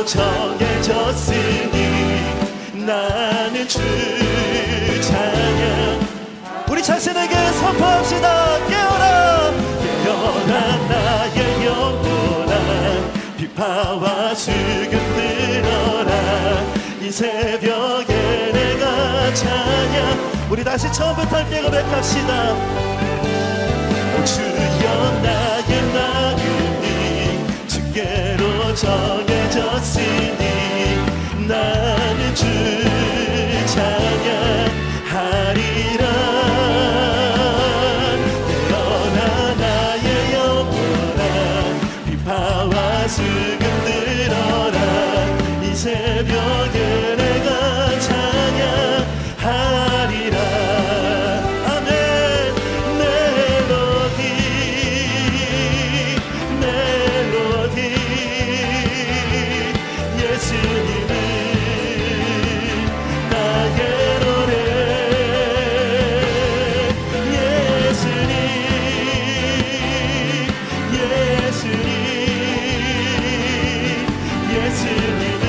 정해졌으니 나는 주 찬양. 우리 자신에게 선포합시다. 깨어라 깨어라 나의 영혼아 비파와 수금 들어라 이 새벽에 내가 찬양. 우리 다시 처음부터 함께 고백합시다. 오 주여 나의 마음이 주께로 정해졌으니 나는 주 찬양하리라. 깨어나 나의 영혼아 비파와 수금 들어라 이 새벽에 내가 찬양하리라. 아멘. 멜로디 멜로디 예수님은 나의 노래. 예수님 예수님 예수님은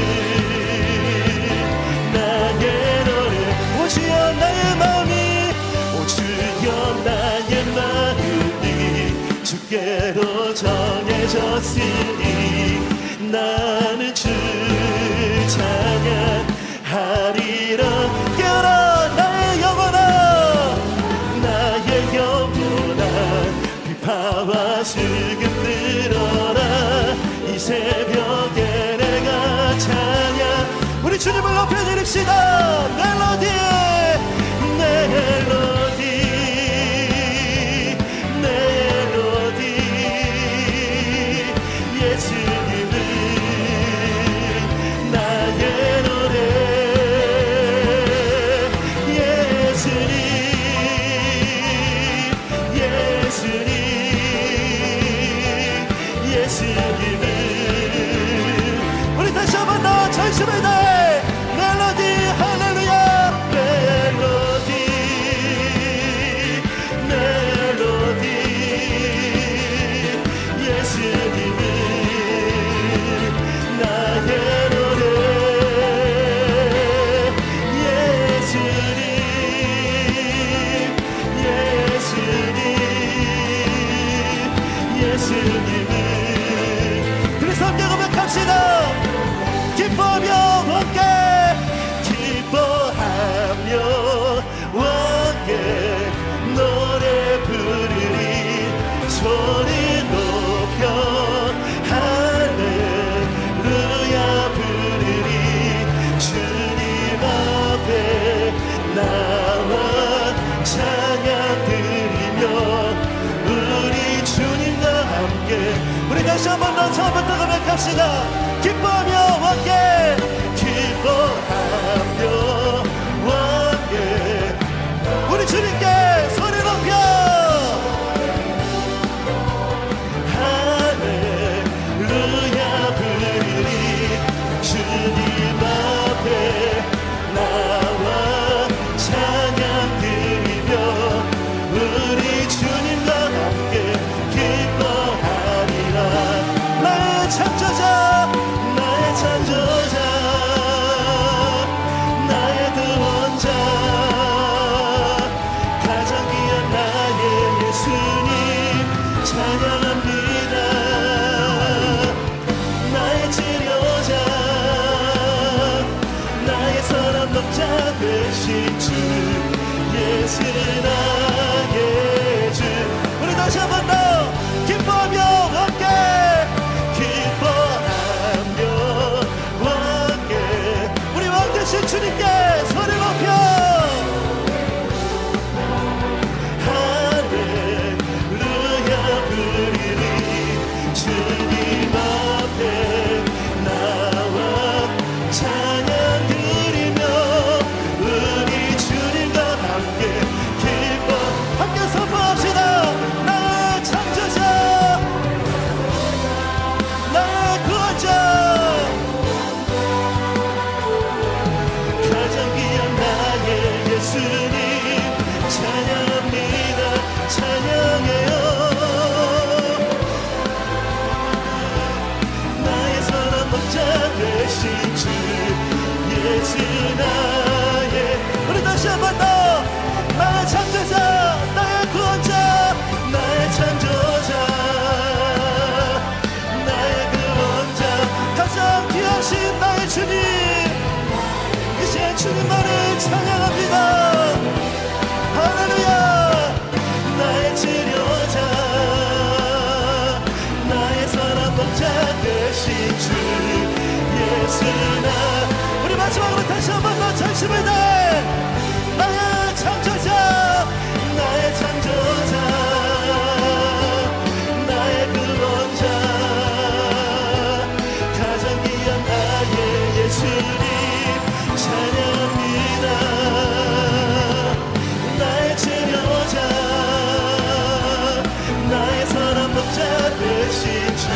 나의 노래. 오 주여 나의 마음이 오 주여 나의 마음이 주께로 정해졌으니 나는 주 찬양하리라. 깨어라 나의 영혼아 나의 영혼아 비파와 수금 들어라 이 새벽에 내가 찬양. 우리 주님을 높여드립시다. 멜로디 멜로디 멜로디 예수님은 나의 노래. 예수님 예수님 예수님은 우리 다시 한번 더 전심을 다해 멜로디 할렐루야. 멜로디 멜로디 예수님은 나의 노래. 예수님 예수님 예수님은 그래서 함께 고백합시다. 기뻐하며 함께 기뻐하며 함께 노래 부르리 소리 높여 할렐루야 부르리 주님 앞에 나와 찬양 드리며 우리 주님과 함께. 우리 다시 한번 더 처음부터 고백합시다. 기뻐하며 함께 기뻐하며 함께 우리 주님께 소리 높여 할렐루야 부르리 주님 앞에 나와 찬양 드리며 우리 주님과 함께 기뻐하리라. 나의 창조자 나의 창조자 되신 주 예수나. 우리 마지막으로 다시 한 번 더 전심을 다해 나의 창조자, 나의 창조자, 나의 구원자, 가장 귀한 나의 예수님 찬양합니다. 나의 치료자, 나의 사랑 목자 되신 주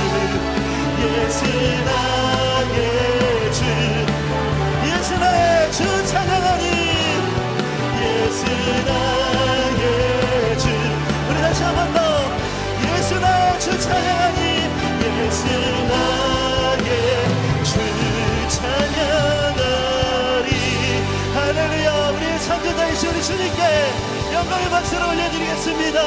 예수 나의 주, 예수 나의 주 찬양하니, 예수 나의 주. 우리 다시 한 번 더 예수 나의 주 찬양하니, 예수 나의 주 찬양하리. 할렐루야. 우리의 창조자이신 우리 주님께 영광의 박수를 올려드리겠습니다.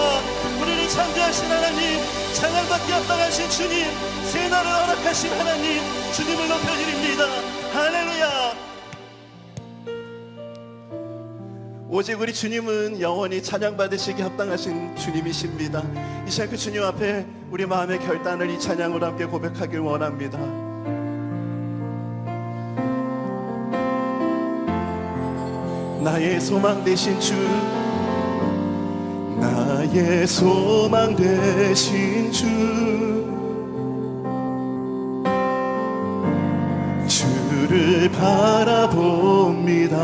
우리를 창조하신 하나님, 찬양받기 합당하신 주님, 새날을 허락하신 하나님, 주님을 높여드립니다. 할렐루야. 오직 우리 주님은 영원히 찬양받으시기 합당하신 주님이십니다. 이 시간 그 주님 앞에 우리 마음의 결단을 이 찬양으로 함께 고백하길 원합니다. 나의 소망 되신 주, 나의 소망 되신 주, 주를 바라봅니다.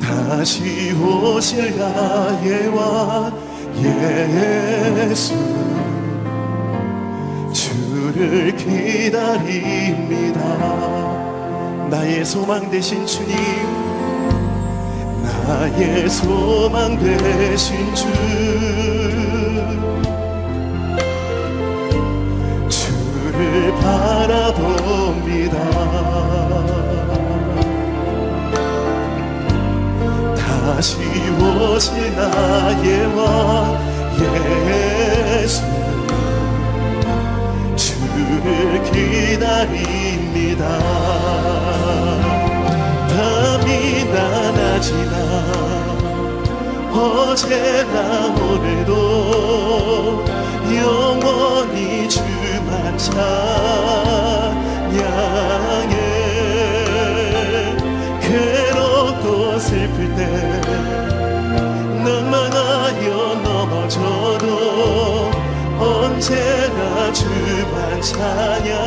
다시 오실 나의 왕 예수, 주를 기다립니다. 나의 소망 되신 주님, 나의 소망 되신 주, 주를 바라봅니다. 다시 오실 나의 왕 예수, 주를 기다립니다. 밤이나 낮이나 어제나 오늘도 영원히 주만 찬양해. 괴롭고 슬플 때 낭만하여 넘어져도 언제나 주만 찬양하겠네.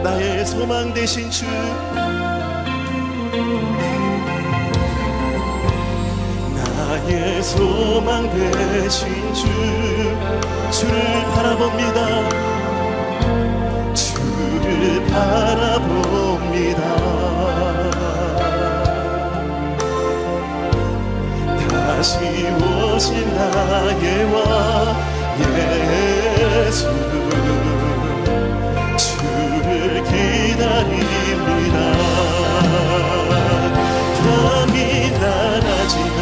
나의 소망 되신 주, 나의 소망 되신 주, 주를 바라봅니다. 주를 바라봅니다. 다시 오신 나의 왕 예수, 주를 기다립니다. 밤이나 낮이나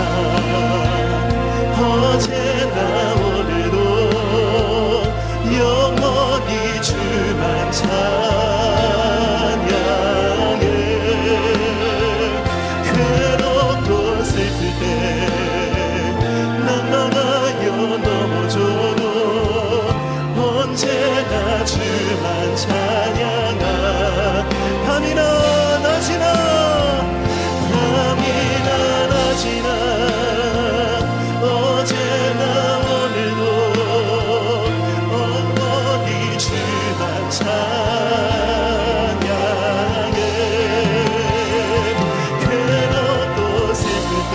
어제나 오늘도 영원히 주만 찬양해. 괴롭고 슬플 때 낭만하여 넘어져도 언제나 주만 찬양하. 밤이나 낮이나, 밤이나 낮이나 어제나 오늘도 영원히 주만 찬양해. 괴롭고 슬플 때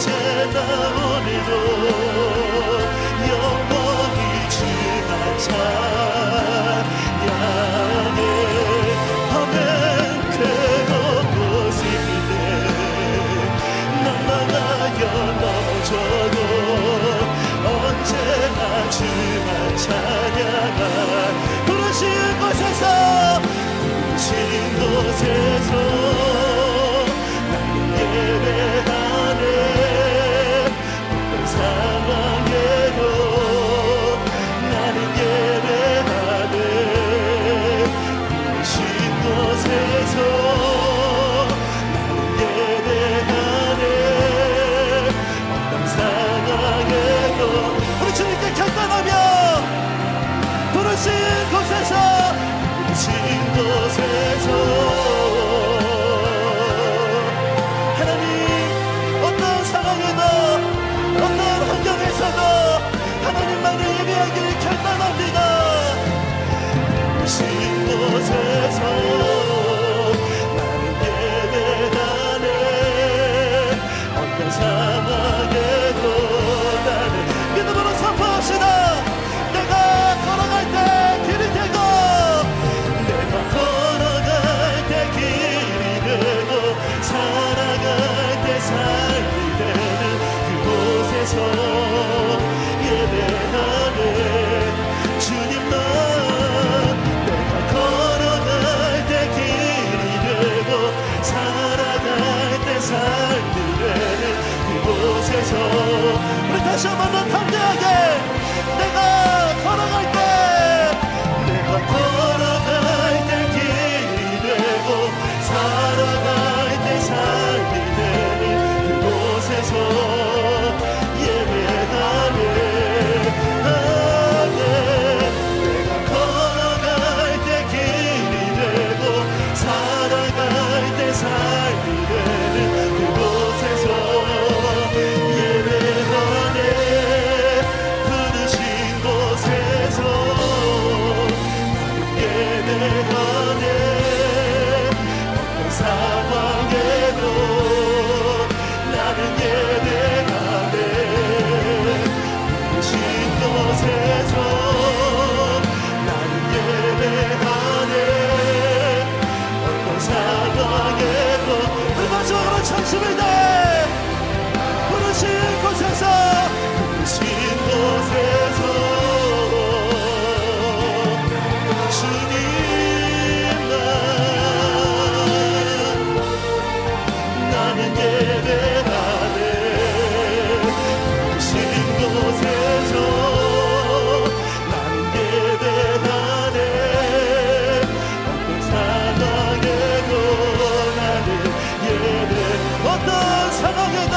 어제나 오늘도 영원히 주만 찬양해. 밤엔 괴로운 곳인데 날아가여 넘어져도 언제나 주만 찬양하. 부르신 곳에서 나는 예배하네. 어떤 상황에도 나는 예배하네. 부르신 곳에서 나는 예배하네. 어떤 상황에도 우리 주님께 결단하며 부르신 곳에서 부르신 곳에서 하나님 어떤 상황에도 어떤 환경에서도 하나님만을 예배하기를 결단합니다. 부르신 곳에서 나는 예배하네. 어떤 상황에도 나는 믿음으로 선포합시다. 내가 걸어갈 때 길이 되고 내가 걸어갈 때 길이 되고 살아갈 때 삶이 되는 그곳에서 예배하네. 주님만 내가 걸어갈 때 길이 되고 살아갈 때 삶이 되는 그곳에서 우리 다시 한번 더 담대하게 내가 걸어갈 때 내가 걸어갈 때 길이 되고 살아갈 때 삶이 되는 그곳에서 예배하네. 내가 걸어갈 때 길이 되고 살아갈 때 삶이 되는 그곳에서 예배하네. 부르신 곳에서 예배하네. 어떤 상황에도 나는 예배하네. 부르신 곳에서 나는 예배하네. 어떤 상황에도 우리 마지막으로 찬송을 다 부르신 곳에서 부르신 곳에서 주님만 나는 예배하네. 부르신 곳에서 나는 예배하네. 어떤 상황에도 나는 예배. 어떤 상황에도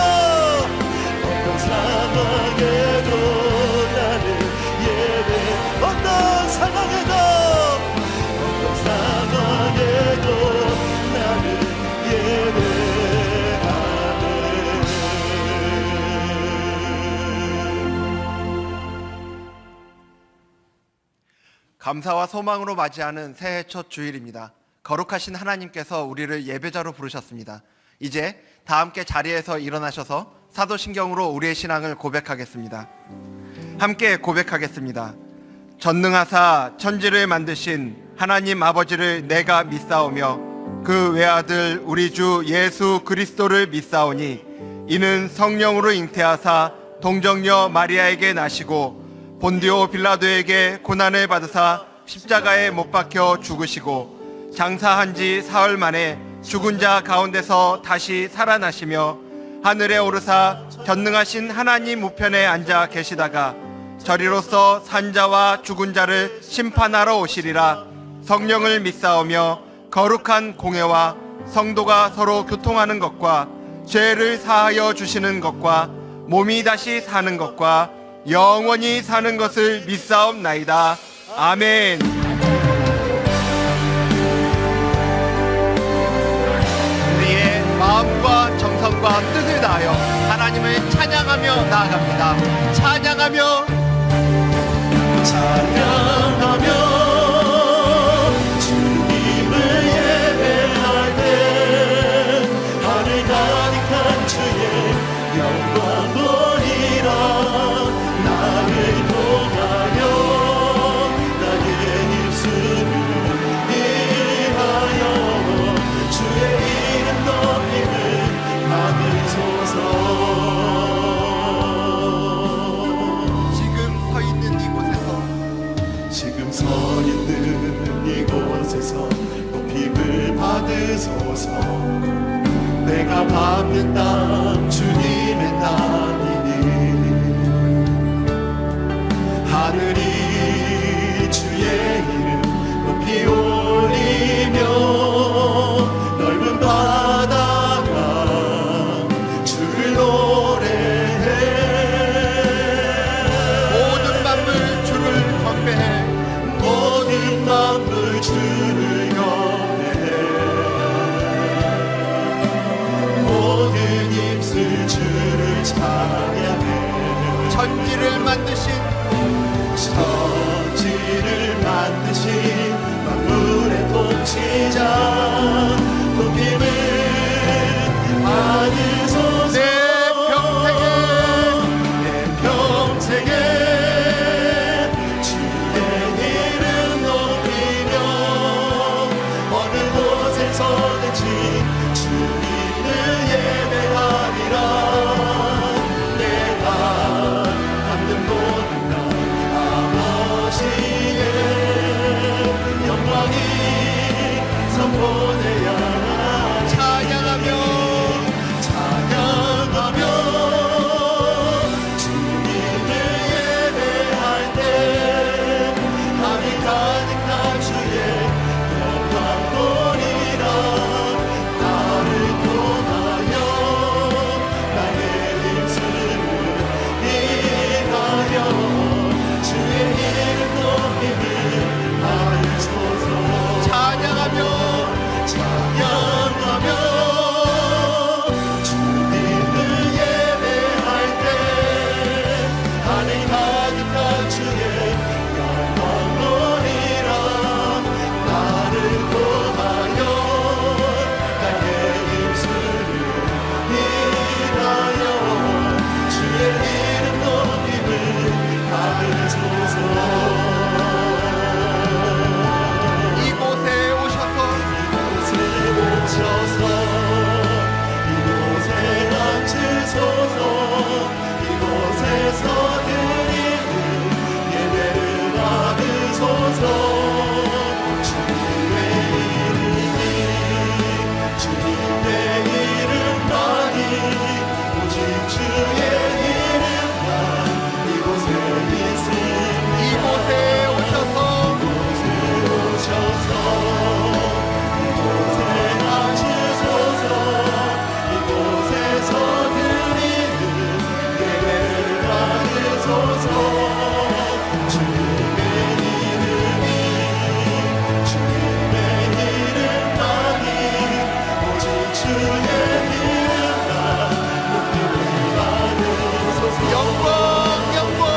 어떤 상황에도 나는 예배. 어떤 상황에도 어떤 상황에도 나는 예배하네. 감사와 소망으로 맞이하는 새해 첫 주일입니다. 거룩하신 하나님께서 우리를 예배자로 부르셨습니다. 이제 다 함께 자리에서 일어나셔서 사도신경으로 우리의 신앙을 고백하겠습니다. 함께 고백하겠습니다. 전능하사 천지를 만드신 하나님 아버지를 내가 믿사오며 그 외아들 우리 주 예수 그리스도를 믿사오니 이는 성령으로 잉태하사 동정녀 마리아에게 나시고 본디오 빌라도에게 고난을 받으사 십자가에 못 박혀 죽으시고 장사한 지 사흘 만에 죽은 자 가운데서 다시 살아나시며 하늘에 오르사 전능하신 하나님 우편에 앉아 계시다가 저리로서 산자와 죽은 자를 심판하러 오시리라. 성령을 믿사오며 거룩한 공회와 성도가 서로 교통하는 것과 죄를 사하여 주시는 것과 몸이 다시 사는 것과 영원히 사는 것을 믿사옵나이다. 아멘. 우리의 마음과 정성과 뜻을 다하여 하나님을 찬양하며 나아갑니다. 찬양하며 주님을 예배할 때 하늘 가득한 주의 영광 보리라. 나를 통하여 나의 입술을 위하여 주의 이름 높이는 받으소서. 지금 서 있는 이곳에서 지금 서 있는 이곳에서 높임을 받으소서. 내가 밟는 땅 주님의 땅이니 하늘이 주의 이름 높이 올리며 넓은 바다가 주를 노래해. 모든 만물 주를 경배해. 모든 만물 주를 경배해. 모든 입술 주를 찬양해. 천지를 만드신 천지를 만드신 만물의 통치자 높임을 받으소서. 내 평생에 주의 이름 높이며 어느 곳에서든지 주님을 예배하리라. 내가 받는 모든 것 아버지의 영광이 선포되야 찬양하며 주님을 예배할 때 밤이 가득한 주의 영광 보리라. 나를 통하여 나의 입술을 위하여 주의 이름 높임을 받으소서. 찬양하며 주님을 예배할 때 하늘 가득한 주의 영광 보리라. 나를 통하여 나의 입술을 위하여 주의 이름 높임을 받으소서. 이곳에 오셔서 이곳에 앉으소서. 이곳에서 드리는 예배를 받으소서. 주님의 이름만이 오직 주의 이름만 이곳에 있으니 이곳에 오셔서 이곳에 앉으소서. 이곳에서 드리는 예배를 받으소서. 주님의 이름만이 오직 주의 이름만 높임을 받으소서. 영광 영광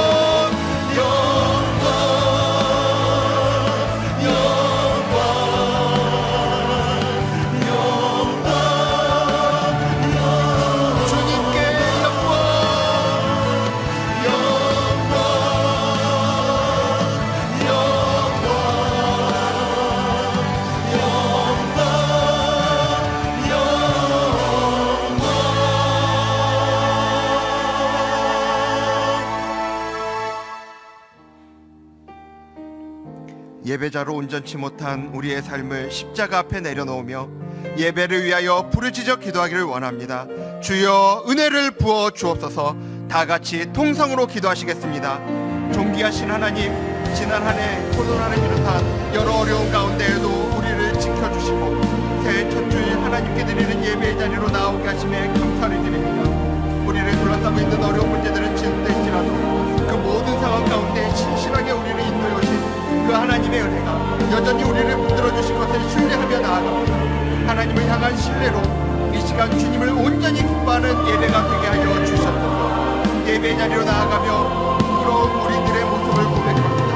주님께 영광 예배자로 온전치 못한 우리의 삶을 십자가 앞에 내려놓으며 예배를 위하여 부르짖어 기도하기를 원합니다. 주여 은혜를 부어 주옵소서. 다 같이 통성으로 기도하시겠습니다. 존귀하신 하나님, 지난 한 해 코로나를 비롯한 여러 어려운 가운데에도 우리를 지켜주시고 새해 첫 주일 하나님께 드리는 예배의 자리로 나오게 하심에 감사를 드립니다. 우리를 둘러싸고 있는 어려운 문제들은 지속될지라도 그 모든 상황 가운데 신실하게 우리를 인도해 오신 그 하나님의 은혜가 여전히 우리를 붙들어 주신 것을 신뢰하며 나아갑니다. 하나님을 향한 신뢰로 이 시간 주님을 온전히 기뻐하는 예배가 되게 하여 주셨고 예배 자리로 나아가며 부러운 우리들의 모습을 고백합니다.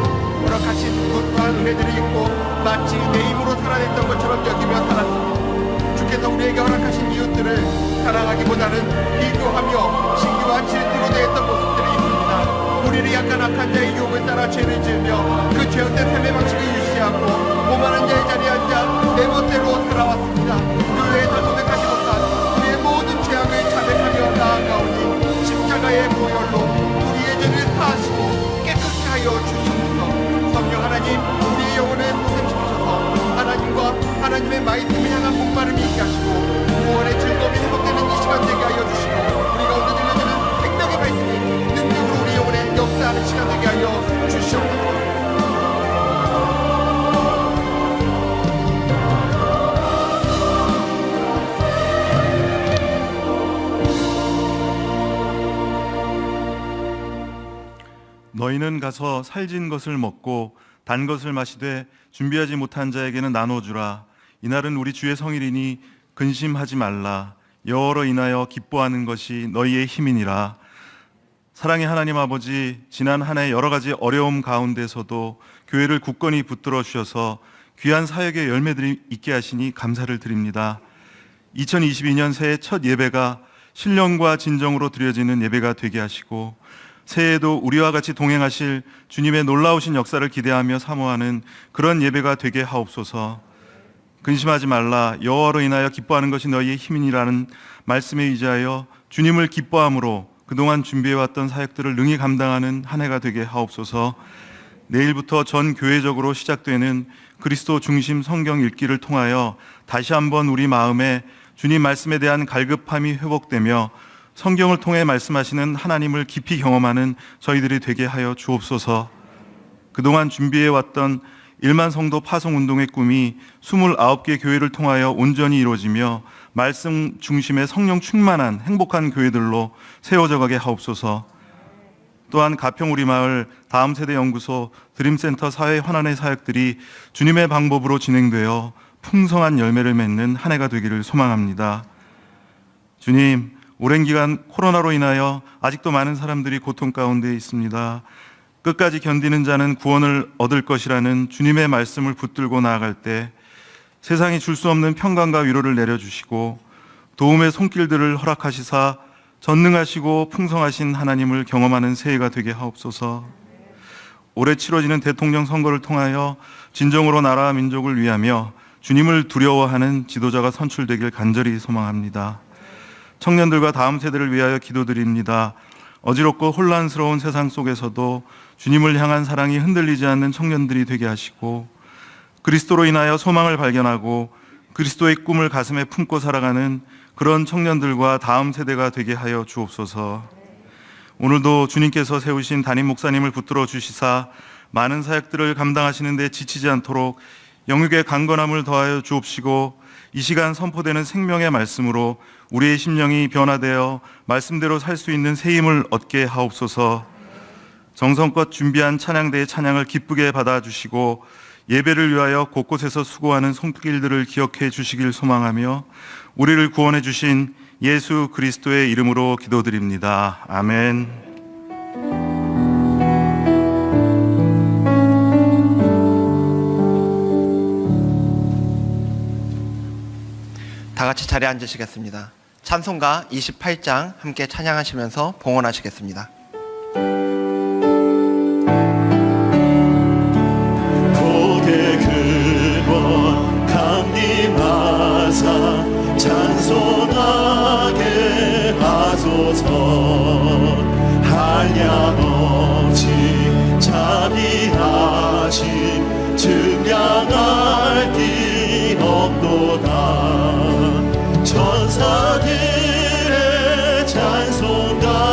허락하신 것과 은혜들을 잊고 마치 내 힘으로 살아냈던 것처럼 여기며 살았습니다. 주께서 우리에게 허락하신 이웃들을 사랑하기보다는 비교하며 신규와 질투로 대했던 모습들이 있습니다. 우리를 약간 악한 자의 유혹을 따라 죄를 지으며 그 죄악된 삶의 방식을 유지하고 오만한 자의 자리에 앉아 내 멋대로 살아왔습니다. 그 외에 더 고백하지 못한 우리의 모든 죄악을 자백하며 나아가오니 십자가의 보혈로 우리의 죄를 사하시고 깨끗게 하여 주시옵소서. 성령 하나님, 우리의 영혼을 보생시키셔서 하나님과 하나님의 말씀을 향한 목마름이 있게 하시고 구원의 즐거움이 회복되는 이 시간 되게 하여 주시고 우리 가운데 들려주는 생명의 말씀이 능력으로 우리 영혼에 역사하는 시간 되게 하여 주시옵소서. 너희는 가서 살진 것을 먹고 단 것을 마시되 준비하지 못한 자에게는 나눠주라. 이날은 우리 주의 성일이니 근심하지 말라. 여호와로 인하여 기뻐하는 것이 너희의 힘이니라. 사랑의 하나님 아버지, 지난 한 해 여러 가지 어려움 가운데서도 교회를 굳건히 붙들어 주셔서 귀한 사역의 열매들이 있게 하시니 감사를 드립니다. 2022년 새해 첫 예배가 신령과 진정으로 드려지는 예배가 되게 하시고 새해에도 우리와 같이 동행하실 주님의 놀라우신 역사를 기대하며 사모하는 그런 예배가 되게 하옵소서. 근심하지 말라. 여호와로 인하여 기뻐하는 것이 너희의 힘이니라는 말씀에 의지하여 주님을 기뻐함으로 그동안 준비해왔던 사역들을 능히 감당하는 한 해가 되게 하옵소서. 내일부터 전 교회적으로 시작되는 그리스도 중심 성경 읽기를 통하여 다시 한번 우리 마음에 주님 말씀에 대한 갈급함이 회복되며 성경을 통해 말씀하시는 하나님을 깊이 경험하는 저희들이 되게 하여 주옵소서. 그동안 준비해왔던 1만 성도 파송운동의 꿈이 29개 교회를 통하여 온전히 이루어지며 말씀 중심의 성령 충만한 행복한 교회들로 세워져 가게 하옵소서. 또한 가평 우리마을 다음 세대 연구소 드림센터 사회 환환의 사역들이 주님의 방법으로 진행되어 풍성한 열매를 맺는 한 해가 되기를 소망합니다. 주님, 오랜 기간 코로나로 인하여 아직도 많은 사람들이 고통 가운데 있습니다. 끝까지 견디는 자는 구원을 얻을 것이라는 주님의 말씀을 붙들고 나아갈 때 세상이 줄 수 없는 평강과 위로를 내려주시고 도움의 손길들을 허락하시사 전능하시고 풍성하신 하나님을 경험하는 새해가 되게 하옵소서. 올해 치러지는 대통령 선거를 통하여 진정으로 나라와 민족을 위하며 주님을 두려워하는 지도자가 선출되길 간절히 소망합니다. 청년들과 다음 세대를 위하여 기도드립니다. 어지럽고 혼란스러운 세상 속에서도 주님을 향한 사랑이 흔들리지 않는 청년들이 되게 하시고 그리스도로 인하여 소망을 발견하고 그리스도의 꿈을 가슴에 품고 살아가는 그런 청년들과 다음 세대가 되게 하여 주옵소서. 오늘도 주님께서 세우신 담임 목사님을 붙들어 주시사 많은 사역들을 감당하시는 데 지치지 않도록 영육의 강건함을 더하여 주옵시고 이 시간 선포되는 생명의 말씀으로 우리의 심령이 변화되어 말씀대로 살 수 있는 새 힘을 얻게 하옵소서. 정성껏 준비한 찬양대의 찬양을 기쁘게 받아주시고 예배를 위하여 곳곳에서 수고하는 손길들을 기억해 주시길 소망하며 우리를 구원해 주신 예수 그리스도의 이름으로 기도드립니다. 아멘. 다 같이 자리에 앉으시겠습니다. 찬송가 28장 함께 찬양하시면서 봉헌하시겠습니다. 복의 근원 강림하사 찬송하게 하소서. 한량없이 자비하심 증량할 길 없도다. 천사들의 찬송가를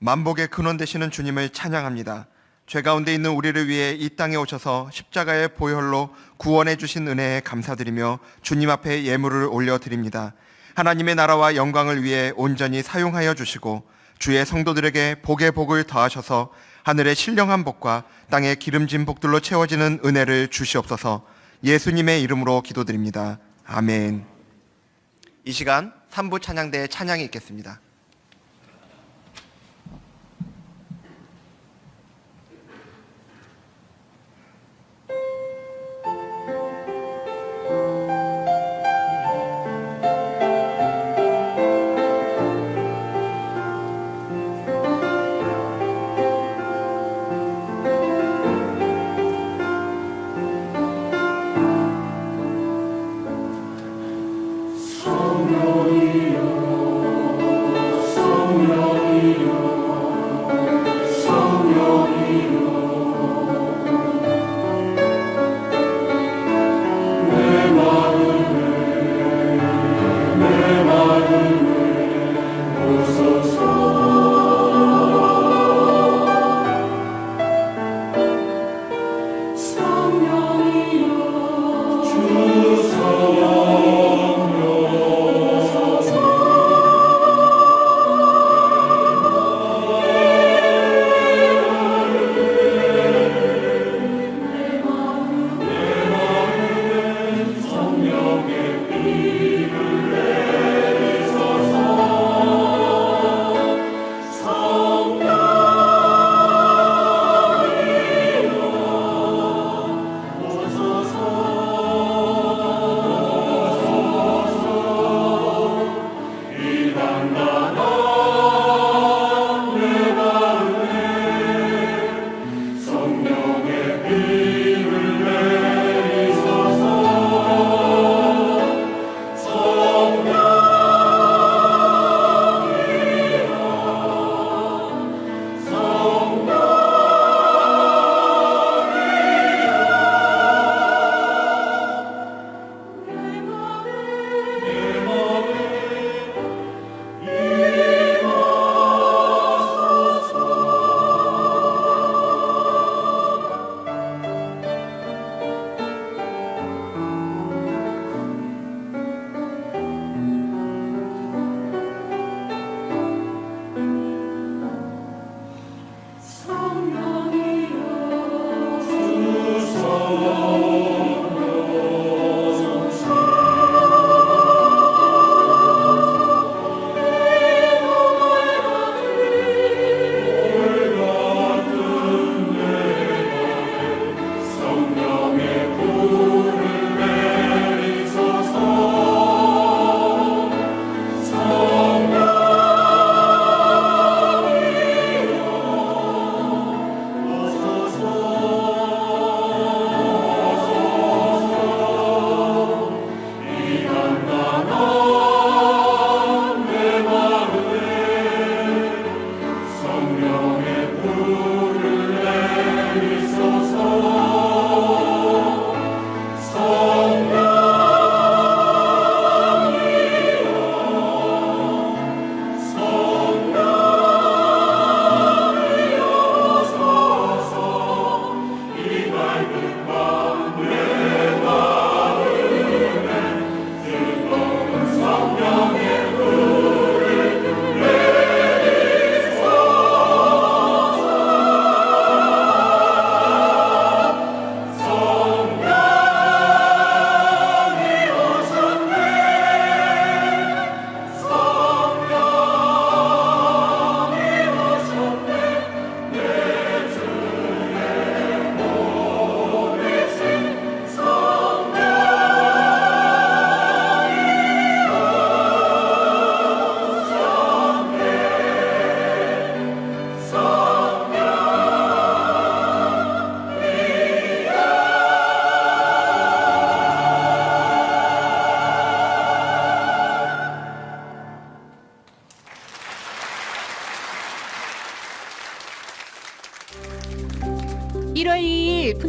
만복의 근원 되시는 주님을 찬양합니다. 죄 가운데 있는 우리를 위해 이 땅에 오셔서 십자가의 보혈로 구원해 주신 은혜에 감사드리며 주님 앞에 예물을 올려드립니다. 하나님의 나라와 영광을 위해 온전히 사용하여 주시고 주의 성도들에게 복의 복을 더하셔서 하늘의 신령한 복과 땅의 기름진 복들로 채워지는 은혜를 주시옵소서. 예수님의 이름으로 기도드립니다. 아멘. 이 시간 3부 찬양대의 찬양이 있겠습니다.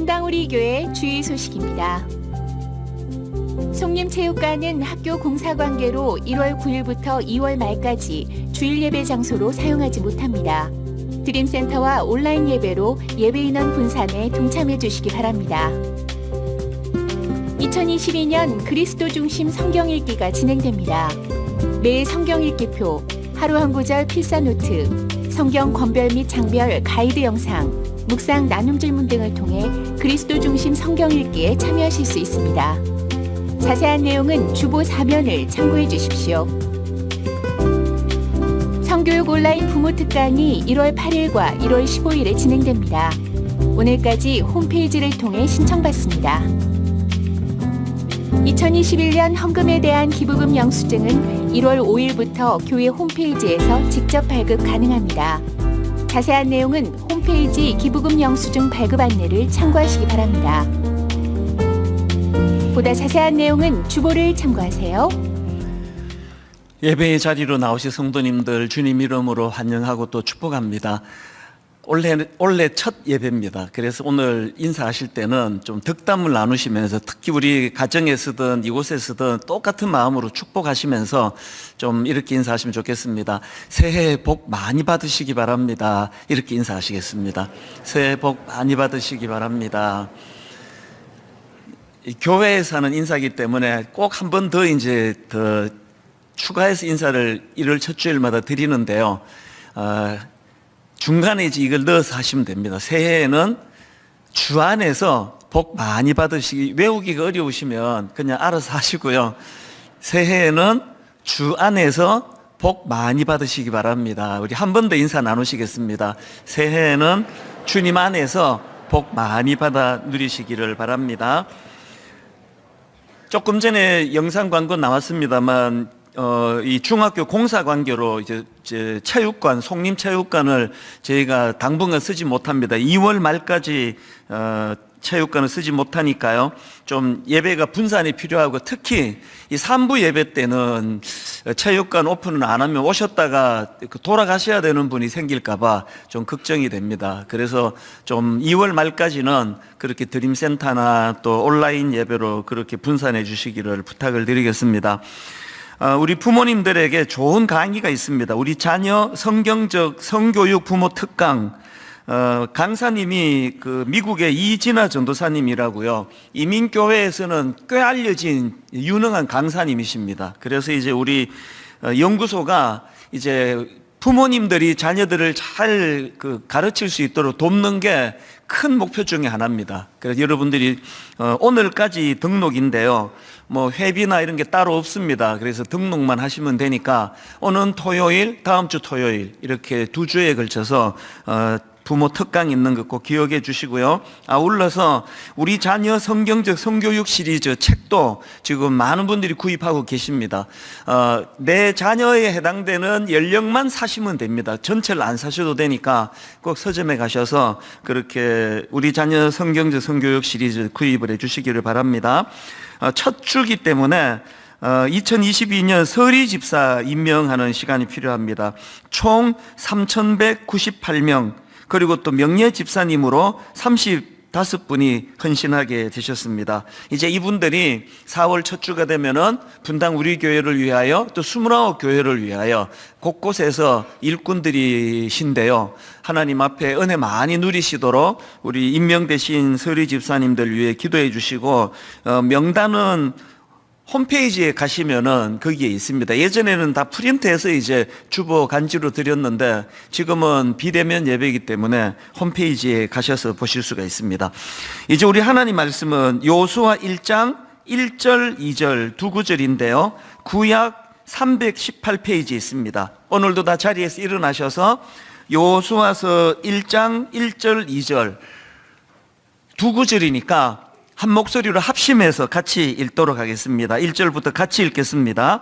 분당우리 교회 주의 소식입니다. 송림체육관은 학교 공사 관계로 1월 9일부터 2월 말까지 주일 예배 장소로 사용하지 못합니다. 드림센터와 온라인 예배로 예배인원 분산에 동참해 주시기 바랍니다. 2022년 그리스도 중심 성경 읽기가 진행됩니다. 매일 성경 읽기표, 하루 한 구절 필사노트, 성경 권별 및 장별 가이드 영상, 묵상 나눔 질문 등을 통해 그리스도 중심 성경 읽기에 참여하실 수 있습니다. 자세한 내용은 주보 4면을 참고해 주십시오. 성교육 온라인 부모 특강이 1월 8일과 1월 15일에 진행됩니다. 오늘까지 홈페이지를 통해 신청받습니다. 2021년 헌금에 대한 기부금 영수증은 1월 5일부터 교회 홈페이지에서 직접 발급 가능합니다. 자세한 내용은 홈페이지 기부금 영수증 발급 안내를 참고하시기 바랍니다. 보다 자세한 내용은 주보를 참고하세요. 예배의 자리로 나오신 성도님들 주님 이름으로 환영하고 또 축복합니다. 올해 첫 예배입니다. 그래서 오늘 인사하실 때는 좀 덕담을 나누시면서 특히 우리 가정에 서든 이곳에 서든 똑같은 마음으로 축복하시면서 좀 이렇게 인사하시면 좋겠습니다. 새해 복 많이 받으시기 바랍니다. 이렇게 인사하시겠습니다. 새해 복 많이 받으시기 바랍니다. 이 교회에서 하는 인사이기 때문에 꼭 한 번 더 이제 더 추가해서 인사를 1월 첫 주일마다 드리는데요. 중간에 이제 이걸 넣어서 하시면 됩니다. 새해에는 주 안에서 복 많이 받으시기, 외우기가 어려우시면 그냥 알아서 하시고요. 새해에는 주 안에서 복 많이 받으시기 바랍니다. 우리 한 번 더 인사 나누시겠습니다. 새해에는 주님 안에서 복 많이 받아 누리시기를 바랍니다. 조금 전에 영상 광고 나왔습니다만 이 중학교 공사 관계로 이제 체육관, 송림체육관을 저희가 당분간 쓰지 못합니다. 2월 말까지 체육관을 쓰지 못하니까요. 좀 예배가 분산이 필요하고 특히 이 3부 예배 때는 체육관 오픈을 안 하면 오셨다가 돌아가셔야 되는 분이 생길까봐 좀 걱정이 됩니다. 그래서 좀 2월 말까지는 그렇게 드림센터나 또 온라인 예배로 그렇게 분산해 주시기를 부탁을 드리겠습니다. 우리 부모님들에게 좋은 강의가 있습니다. 우리 자녀 성경적 성교육 부모 특강, 강사님이 그 미국의 이진아 전도사님이라고요. 이민교회에서는 꽤 알려진 유능한 강사님이십니다. 그래서 이제 우리 연구소가 이제 부모님들이 자녀들을 잘 가르칠 수 있도록 돕는 게 큰 목표 중에 하나입니다. 그래서 여러분들이 오늘까지 등록인데요. 뭐 회비나 이런 게 따로 없습니다. 그래서 등록만 하시면 되니까 오는 토요일, 다음 주 토요일 이렇게 2주에 걸쳐서 부모 특강 있는 거 꼭 기억해 주시고요. 아울러서 우리 자녀 성경적 성교육 시리즈 책도 지금 많은 분들이 구입하고 계십니다. 내 자녀에 해당되는 연령만 사시면 됩니다. 전체를 안 사셔도 되니까 꼭 서점에 가셔서 그렇게 우리 자녀 성경적 성교육 시리즈 구입을 해 주시기를 바랍니다. 첫 주기 때문에 2022년 서리 집사 임명하는 시간이 필요합니다. 총 3,198명 그리고 또 명예 집사님으로 35분이 헌신하게 되셨습니다. 이제 이분들이 4월 첫 주가 되면은 분당 우리 교회를 위하여 또 29교회를 위하여 곳곳에서 일꾼들이신데요. 하나님 앞에 은혜 많이 누리시도록 우리 임명되신 서리 집사님들 위해 기도해 주시고 명단은 홈페이지에 가시면은 거기에 있습니다. 예전에는 다 프린트해서 이제 주보 간지로 드렸는데 지금은 비대면 예배이기 때문에 홈페이지에 가셔서 보실 수가 있습니다. 이제 우리 하나님 말씀은 요수아 1장 1절 2절 두 구절인데요. 구약 318페이지에 있습니다. 오늘도 다 자리에서 일어나셔서 요수아서 1장 1절 2절 두 구절이니까 한 목소리로 합심해서 같이 읽도록 하겠습니다. 1절부터 같이 읽겠습니다.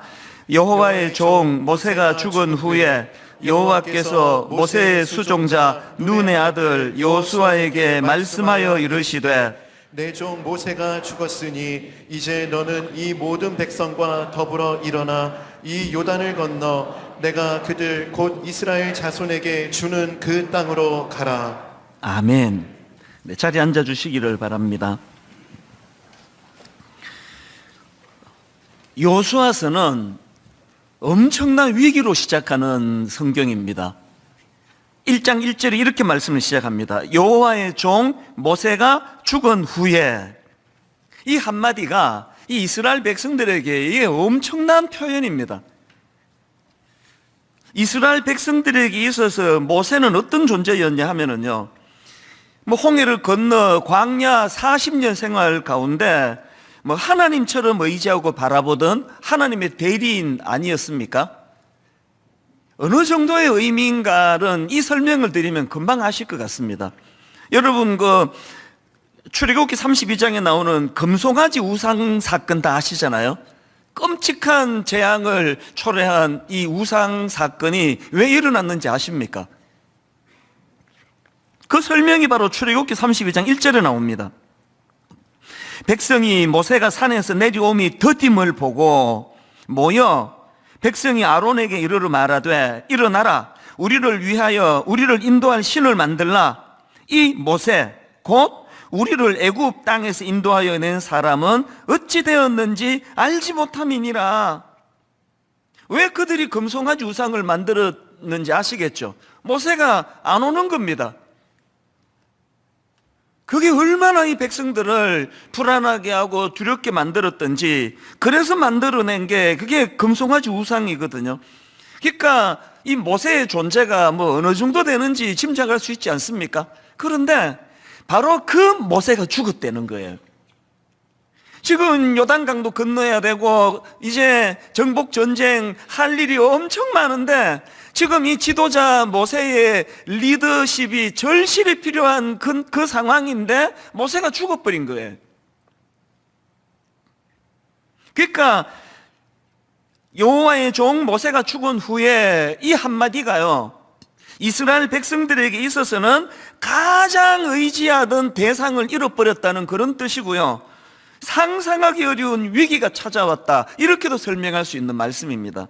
여호와의 종 모세가 죽은 후에 여호와께서 모세의 수종자 눈의 아들 여호수아에게 말씀하여 이르시되 내 종 모세가 죽었으니 이제 너는 이 모든 백성과 더불어 일어나 이 요단을 건너 내가 그들 곧 이스라엘 자손에게 주는 그 땅으로 가라. 아멘. 네, 자리에 앉아 주시기를 바랍니다. 요수아서는 엄청난 위기로 시작하는 성경입니다. 1장 1절에 이렇게 말씀을 시작합니다. 여호와의 종 모세가 죽은 후에, 이 한마디가 이 이스라엘 백성들에게 이게 엄청난 표현입니다. 이스라엘 백성들에게 있어서 모세는 어떤 존재였냐 하면은요, 뭐 홍해를 건너 광야 40년 생활 가운데 뭐 하나님처럼 의지하고 바라보던 하나님의 대리인 아니었습니까? 어느 정도의 의미인가는 이 설명을 드리면 금방 아실 것 같습니다. 여러분, 그 출애굽기 32장에 나오는 금송아지 우상 사건 다 아시잖아요. 끔찍한 재앙을 초래한 이 우상 사건이 왜 일어났는지 아십니까? 그 설명이 바로 출애굽기 32장 1절에 나옵니다. 백성이 모세가 산에서 내려옴이 더딤을 보고 모여 백성이 아론에게 이르러 말하되 일어나라, 우리를 위하여 우리를 인도할 신을 만들라. 이 모세 곧 우리를 애굽 땅에서 인도하여 낸 사람은 어찌 되었는지 알지 못함이니라. 왜 그들이 금송아지 우상을 만들었는지 아시겠죠? 모세가 안 오는 겁니다. 그게 얼마나 이 백성들을 불안하게 하고 두렵게 만들었던지, 그래서 만들어낸 게 그게 금송아지 우상이거든요. 그러니까 이 모세의 존재가 뭐 어느 정도 되는지 짐작할 수 있지 않습니까? 그런데 바로 그 모세가 죽었다는 거예요. 지금 요단강도 건너야 되고 이제 정복 전쟁 할 일이 엄청 많은데, 지금 이 지도자 모세의 리더십이 절실히 필요한 그 상황인데 모세가 죽어버린 거예요. 그러니까 여호와의 종 모세가 죽은 후에 이 한마디가요, 이스라엘 백성들에게 있어서는 가장 의지하던 대상을 잃어버렸다는 그런 뜻이고요, 상상하기 어려운 위기가 찾아왔다, 이렇게도 설명할 수 있는 말씀입니다.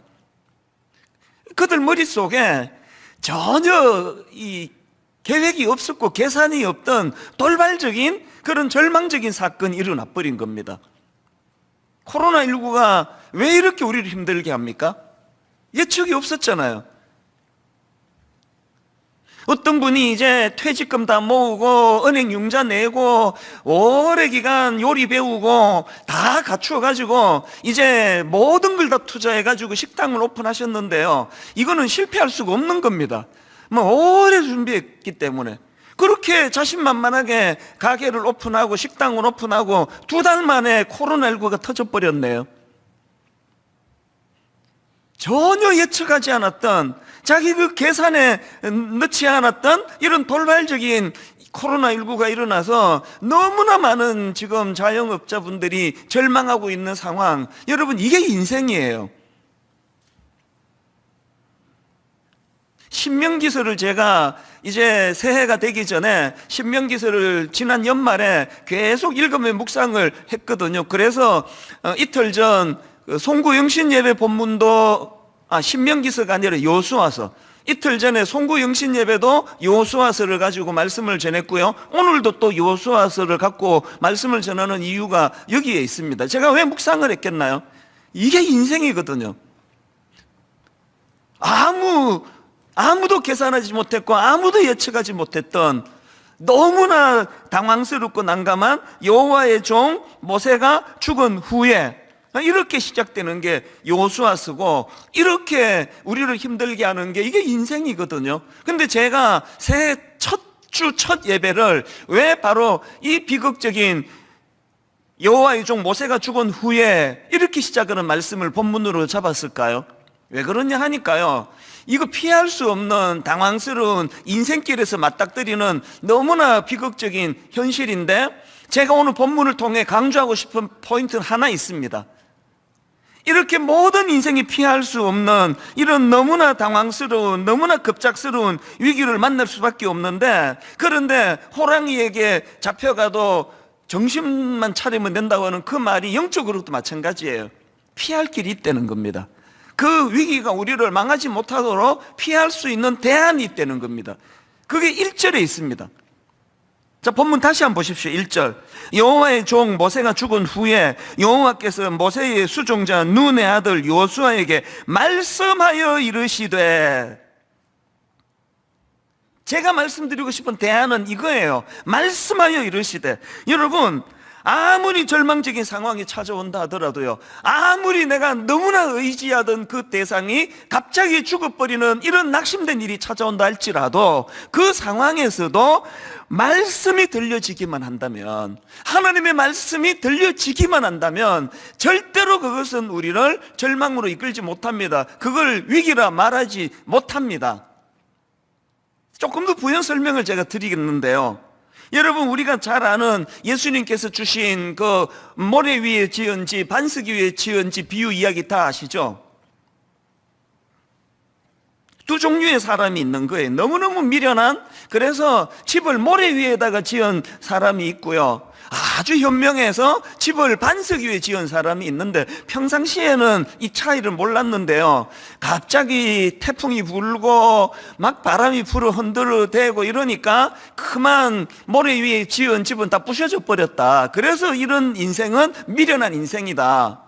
그들 머릿속에 전혀 이 계획이 없었고 계산이 없던 돌발적인 그런 절망적인 사건이 일어나 버린 겁니다. 코로나19가 왜 이렇게 우리를 힘들게 합니까? 예측이 없었잖아요. 어떤 분이 이제 퇴직금 다 모으고 은행 융자 내고 오래 기간 요리 배우고 다 갖추어가지고 이제 모든 걸 다 투자해가지고 식당을 오픈하셨는데요, 이거는 실패할 수가 없는 겁니다. 뭐 오래 준비했기 때문에. 그렇게 자신만만하게 가게를 오픈하고 식당을 오픈하고 2달 만에 코로나19가 터져버렸네요. 전혀 예측하지 않았던, 자기 그 계산에 넣지 않았던 이런 돌발적인 코로나19가 일어나서 너무나 많은 지금 자영업자분들이 절망하고 있는 상황. 여러분, 이게 인생이에요. 신명기서를 제가 이제 새해가 되기 전에 신명기서를 지난 연말에 계속 읽으며 묵상을 했거든요. 그래서 이틀 전 송구영신 예배 본문도 신명기서가 아니라 여호수아서, 이틀 전에 송구영신 예배도 여호수아서를 가지고 말씀을 전했고요, 오늘도 또 여호수아서를 갖고 말씀을 전하는 이유가 여기에 있습니다. 제가 왜 묵상을 했겠나요? 이게 인생이거든요. 아무도 계산하지 못했고 아무도 예측하지 못했던 너무나 당황스럽고 난감한 여호와의 종 모세가 죽은 후에 이렇게 시작되는 게 여호수아서고, 이렇게 우리를 힘들게 하는 게 이게 인생이거든요. 근데 제가 새해 첫 예배를 왜 바로 이 비극적인 여호와의 종 모세가 죽은 후에 이렇게 시작하는 말씀을 본문으로 잡았을까요? 왜 그러냐 하니까요, 이거 피할 수 없는 당황스러운 인생길에서 맞닥뜨리는 너무나 비극적인 현실인데, 제가 오늘 본문을 통해 강조하고 싶은 포인트는 하나 있습니다. 이렇게 모든 인생이 피할 수 없는 이런 너무나 당황스러운, 너무나 급작스러운 위기를 만날 수밖에 없는데, 그런데 호랑이에게 잡혀가도 정신만 차리면 된다고 하는 그 말이 영적으로도 마찬가지예요. 피할 길이 있다는 겁니다. 그 위기가 우리를 망하지 못하도록 피할 수 있는 대안이 있다는 겁니다. 그게 1절에 있습니다. 자, 본문 다시 한번 보십시오. 1절. 여호와의 종 모세가 죽은 후에 여호와께서 모세의 수종자 눈의 아들 여호수아에게 말씀하여 이르시되, 제가 말씀드리고 싶은 대안은 이거예요. 말씀하여 이르시되, 여러분, 아무리 절망적인 상황이 찾아온다 하더라도요, 아무리 내가 너무나 의지하던 그 대상이 갑자기 죽어버리는 이런 낙심된 일이 찾아온다 할지라도 그 상황에서도 말씀이 들려지기만 한다면, 하나님의 말씀이 들려지기만 한다면 절대로 그것은 우리를 절망으로 이끌지 못합니다. 그걸 위기라 말하지 못합니다. 조금 더 부연 설명을 제가 드리겠는데요, 여러분, 우리가 잘 아는 예수님께서 주신 그 모래 위에 지은 집, 반석 위에 지은 집 비유 이야기 다 아시죠? 두 종류의 사람이 있는 거예요. 너무너무 미련한, 그래서 집을 모래 위에다가 지은 사람이 있고요, 아주 현명해서 집을 반석 위에 지은 사람이 있는데, 평상시에는 이 차이를 몰랐는데요, 갑자기 태풍이 불고 막 바람이 불어 흔들어대고 이러니까 그만 모래 위에 지은 집은 다 부셔져 버렸다. 그래서 이런 인생은 미련한 인생이다.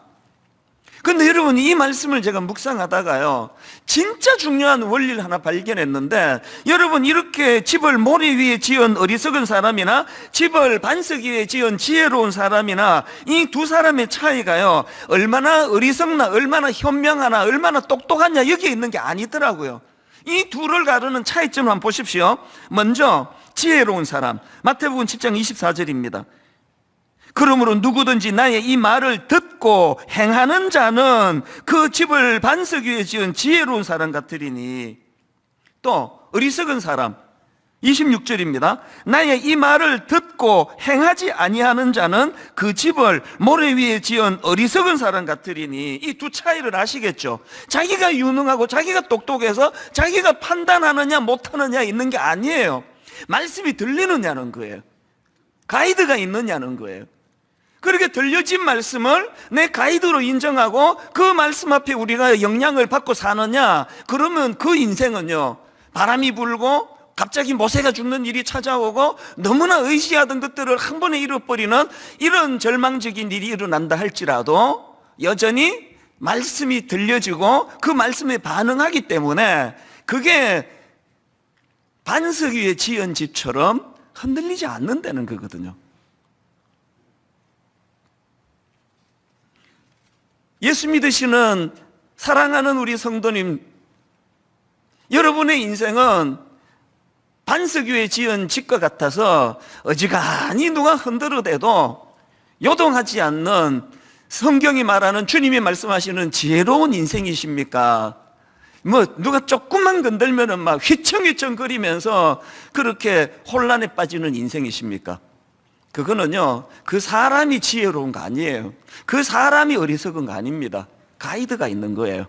근데 여러분, 이 말씀을 제가 묵상하다가요, 진짜 중요한 원리를 하나 발견했는데, 여러분, 이렇게 집을 모래 위에 지은 어리석은 사람이나 집을 반석 위에 지은 지혜로운 사람이나 이 두 사람의 차이가요, 얼마나 어리석나, 얼마나 현명하나, 얼마나 똑똑하냐 여기에 있는 게 아니더라고요. 이 둘을 가르는 차이점을 한번 보십시오. 먼저 지혜로운 사람, 마태복음 10장 24절입니다. 그러므로 누구든지 나의 이 말을 듣고 행하는 자는 그 집을 반석 위에 지은 지혜로운 사람 같으리니. 또 어리석은 사람 26절입니다. 나의 이 말을 듣고 행하지 아니하는 자는 그 집을 모래 위에 지은 어리석은 사람 같으리니. 이 두 차이를 아시겠죠? 자기가 유능하고 자기가 똑똑해서 자기가 판단하느냐 못하느냐 있는 게 아니에요. 말씀이 들리느냐는 거예요. 가이드가 있느냐는 거예요. 그렇게 들려진 말씀을 내 가이드로 인정하고 그 말씀 앞에 우리가 영향을 받고 사느냐, 그러면 그 인생은요, 바람이 불고 갑자기 모세가 죽는 일이 찾아오고 너무나 의지하던 것들을 한 번에 잃어버리는 이런 절망적인 일이 일어난다 할지라도 여전히 말씀이 들려지고 그 말씀에 반응하기 때문에 그게 반석 위에 지은 집처럼 흔들리지 않는다는 거거든요. 예수 믿으시는 사랑하는 우리 성도님, 여러분의 인생은 반석 위에 지은 집과 같아서 어지간히 누가 흔들어대도 요동하지 않는, 성경이 말하는, 주님이 말씀하시는 지혜로운 인생이십니까? 뭐 누가 조금만 건들면은 막 휘청휘청 거리면서 그렇게 혼란에 빠지는 인생이십니까? 그거는요, 그 사람이 지혜로운 거 아니에요. 그 사람이 어리석은 거 아닙니다. 가이드가 있는 거예요.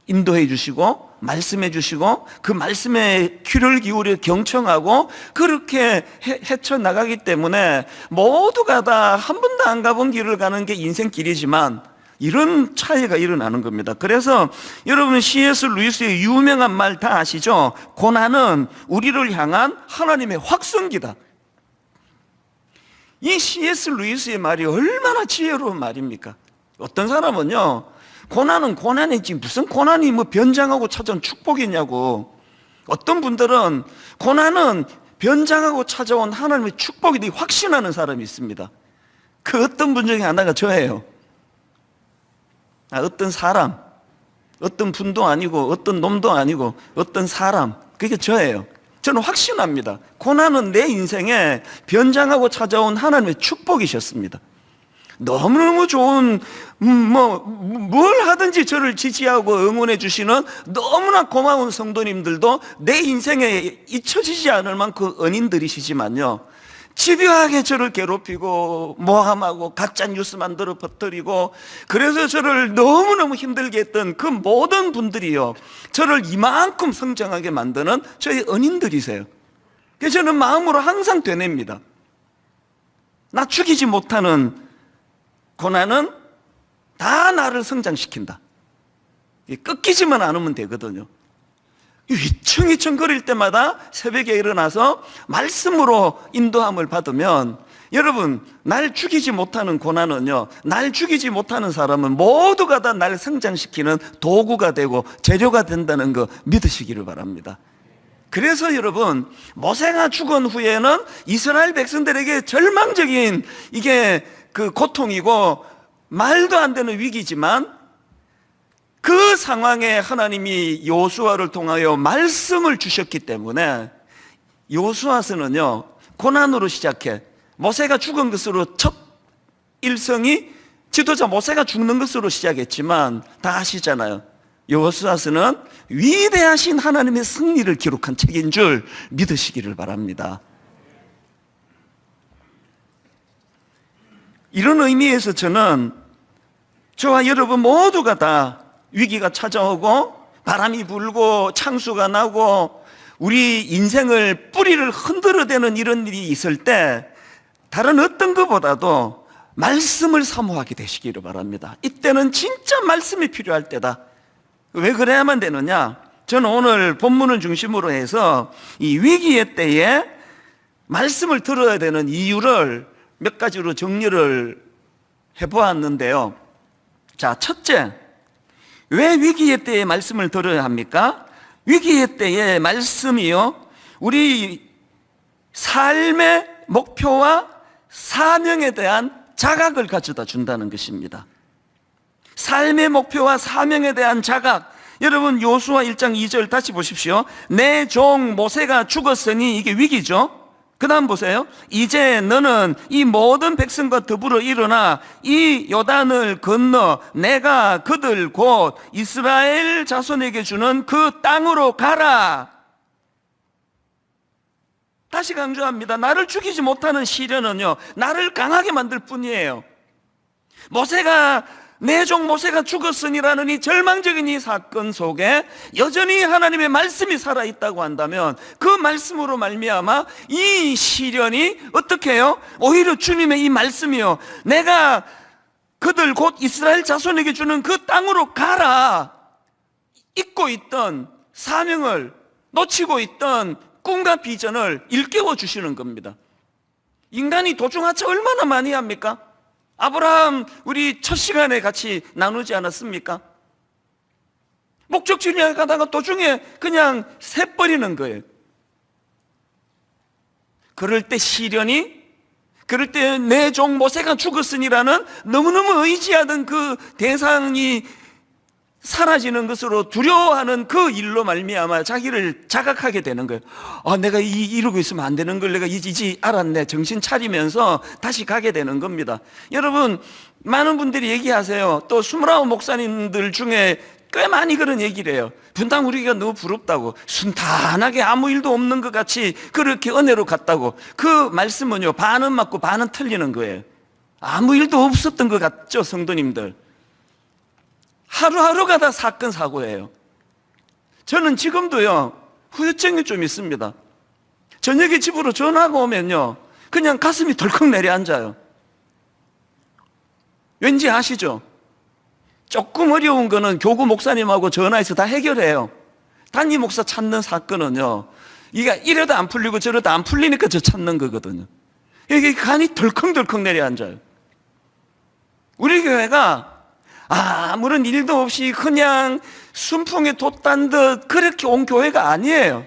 인도해 주시고 말씀해 주시고 그 말씀에 귀를 기울여 경청하고 그렇게 헤쳐나가기 때문에 모두가 다 한 번도 안 가본 길을 가는 게 인생길이지만 이런 차이가 일어나는 겁니다. 그래서 여러분, C.S. 루이스의 유명한 말 다 아시죠? 고난은 우리를 향한 하나님의 확성기다. 이 C.S. 루이스의 말이 얼마나 지혜로운 말입니까? 어떤 사람은요, 고난은 고난이지 무슨 고난이 뭐 변장하고 찾아온 축복이냐고. 어떤 분들은 고난은 변장하고 찾아온 하나님의 축복이 확신하는 사람이 있습니다. 그 어떤 분 중에 하나가 저예요. 어떤 사람, 어떤 분도 아니고 어떤 놈도 아니고 어떤 사람, 그게 저예요. 저는 확신합니다. 고난은 내 인생에 변장하고 찾아온 하나님의 축복이셨습니다. 너무너무 좋은, 뭘 하든지 저를 지지하고 응원해 주시는 너무나 고마운 성도님들도 내 인생에 잊혀지지 않을 만큼 은인들이시지만요, 집요하게 저를 괴롭히고 모함하고 가짜 뉴스 만들어 퍼뜨리고 그래서 저를 너무너무 힘들게 했던 그 모든 분들이요, 저를 이만큼 성장하게 만드는 저희 은인들이세요. 그래서 저는 마음으로 항상 되뇌입니다. 나 죽이지 못하는 고난은 다 나를 성장시킨다. 꺾이지만 않으면 되거든요. 휘청휘청 거릴 때마다 새벽에 일어나서 말씀으로 인도함을 받으면, 여러분, 날 죽이지 못하는 고난은요, 날 죽이지 못하는 사람은 모두가 다 날 성장시키는 도구가 되고 재료가 된다는 거 믿으시기를 바랍니다. 그래서 여러분, 모세가 죽은 후에는 이스라엘 백성들에게 절망적인 이게 그 고통이고 말도 안 되는 위기지만 그 상황에 하나님이 여호수아를 통하여 말씀을 주셨기 때문에 여호수아서는요, 고난으로 시작해 모세가 죽은 것으로 첫 일성이 지도자 모세가 죽는 것으로 시작했지만 다 아시잖아요. 여호수아서는 위대하신 하나님의 승리를 기록한 책인 줄 믿으시기를 바랍니다. 이런 의미에서 저는 저와 여러분 모두가 다 위기가 찾아오고 바람이 불고 창수가 나고 우리 인생을 뿌리를 흔들어대는 이런 일이 있을 때 다른 어떤 것보다도 말씀을 사모하게 되시기를 바랍니다. 이때는 진짜 말씀이 필요할 때다. 왜 그래야만 되느냐? 저는 오늘 본문을 중심으로 해서 이 위기의 때에 말씀을 들어야 되는 이유를 몇 가지로 정리를 해보았는데요. 자, 첫째, 왜 위기의 때에 말씀을 들어야 합니까? 위기의 때에 말씀이요, 우리 삶의 목표와 사명에 대한 자각을 가져다 준다는 것입니다. 삶의 목표와 사명에 대한 자각. 여러분, 여호수아 1장 2절 다시 보십시오. 내 종 모세가 죽었으니, 이게 위기죠. 그 다음 보세요. 이제 너는 이 모든 백성과 더불어 일어나 이 요단을 건너 내가 그들 곧 이스라엘 자손에게 주는 그 땅으로 가라. 다시 강조합니다. 나를 죽이지 못하는 시련은요, 나를 강하게 만들 뿐이에요. 내 종 모세가 죽었으니라는 이 절망적인 이 사건 속에 여전히 하나님의 말씀이 살아있다고 한다면 그 말씀으로 말미암아 이 시련이 어떻게 해요? 오히려 주님의 이 말씀이요, 내가 그들 곧 이스라엘 자손에게 주는 그 땅으로 가라. 잊고 있던 사명을, 놓치고 있던 꿈과 비전을 일깨워 주시는 겁니다. 인간이 도중하차 얼마나 많이 합니까? 아브라함 우리 첫 시간에 같이 나누지 않았습니까? 목적지를 가다가 도중에 그냥 새버리는 거예요. 그럴 때 시련이, 그럴 때 내 종 모세가 죽었으니라는 너무너무 의지하던 그 대상이 사라지는 것으로 두려워하는 그 일로 말미암아 자기를 자각하게 되는 거예요. 내가 이러고 있으면 안 되는 걸 내가 이제 알았네. 정신 차리면서 다시 가게 되는 겁니다. 여러분, 많은 분들이 얘기하세요. 또 29 목사님들 중에 꽤 많이 그런 얘기를 해요. 분당 우리가 너무 부럽다고, 순탄하게 아무 일도 없는 것 같이 그렇게 은혜로 갔다고. 그 말씀은요, 반은 맞고 반은 틀리는 거예요. 아무 일도 없었던 것 같죠, 성도님들? 하루하루가 다 사건 사고예요. 저는 지금도요, 후유증이 좀 있습니다. 저녁에 집으로 전화가 오면요, 그냥 가슴이 덜컥 내려앉아요. 왠지 아시죠? 조금 어려운 거는 교구 목사님하고 전화해서 다 해결해요. 담임 목사 찾는 사건은요, 이게 이래도 안 풀리고 저래도 안 풀리니까 저 찾는 거거든요. 이게 간이 덜컹덜컹 내려앉아요. 우리 교회가 아무런 일도 없이 그냥 순풍에 돛단 듯 그렇게 온 교회가 아니에요.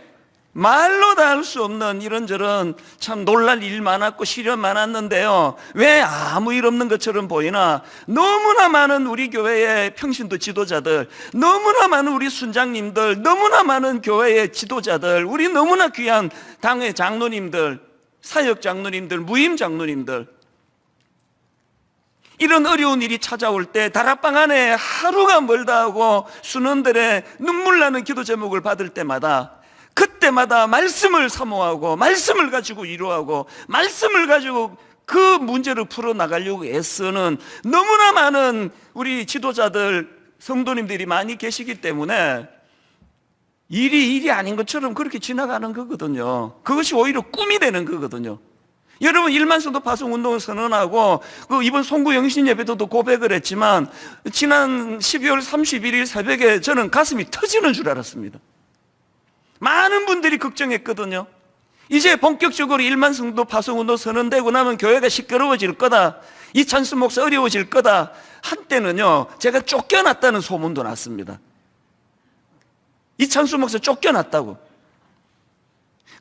말로 다 할 수 없는 이런저런 참 놀랄 일 많았고 시련 많았는데요, 왜 아무 일 없는 것처럼 보이나? 너무나 많은 우리 교회의 평신도 지도자들, 너무나 많은 우리 순장님들, 너무나 많은 교회의 지도자들, 우리 너무나 귀한 당회 장로님들, 사역 장로님들, 무임 장로님들, 이런 어려운 일이 찾아올 때 다락방 안에 하루가 멀다 하고 수는들의 눈물 나는 기도 제목을 받을 때마다, 그때마다 말씀을 사모하고 말씀을 가지고 위로하고 말씀을 가지고 그 문제를 풀어나가려고 애쓰는 너무나 많은 우리 지도자들, 성도님들이 많이 계시기 때문에 일이 아닌 것처럼 그렇게 지나가는 거거든요. 그것이 오히려 꿈이 되는 거거든요. 여러분, 1만 성도 파송 운동을 선언하고 이번 송구 영신 예배도 고백을 했지만 지난 12월 31일 새벽에 저는 가슴이 터지는 줄 알았습니다. 많은 분들이 걱정했거든요. 이제 본격적으로 1만 성도 파송 운동 선언되고 나면 교회가 시끄러워질 거다, 이찬수 목사 어려워질 거다. 한때는요, 제가 쫓겨났다는 소문도 났습니다. 이찬수 목사 쫓겨났다고.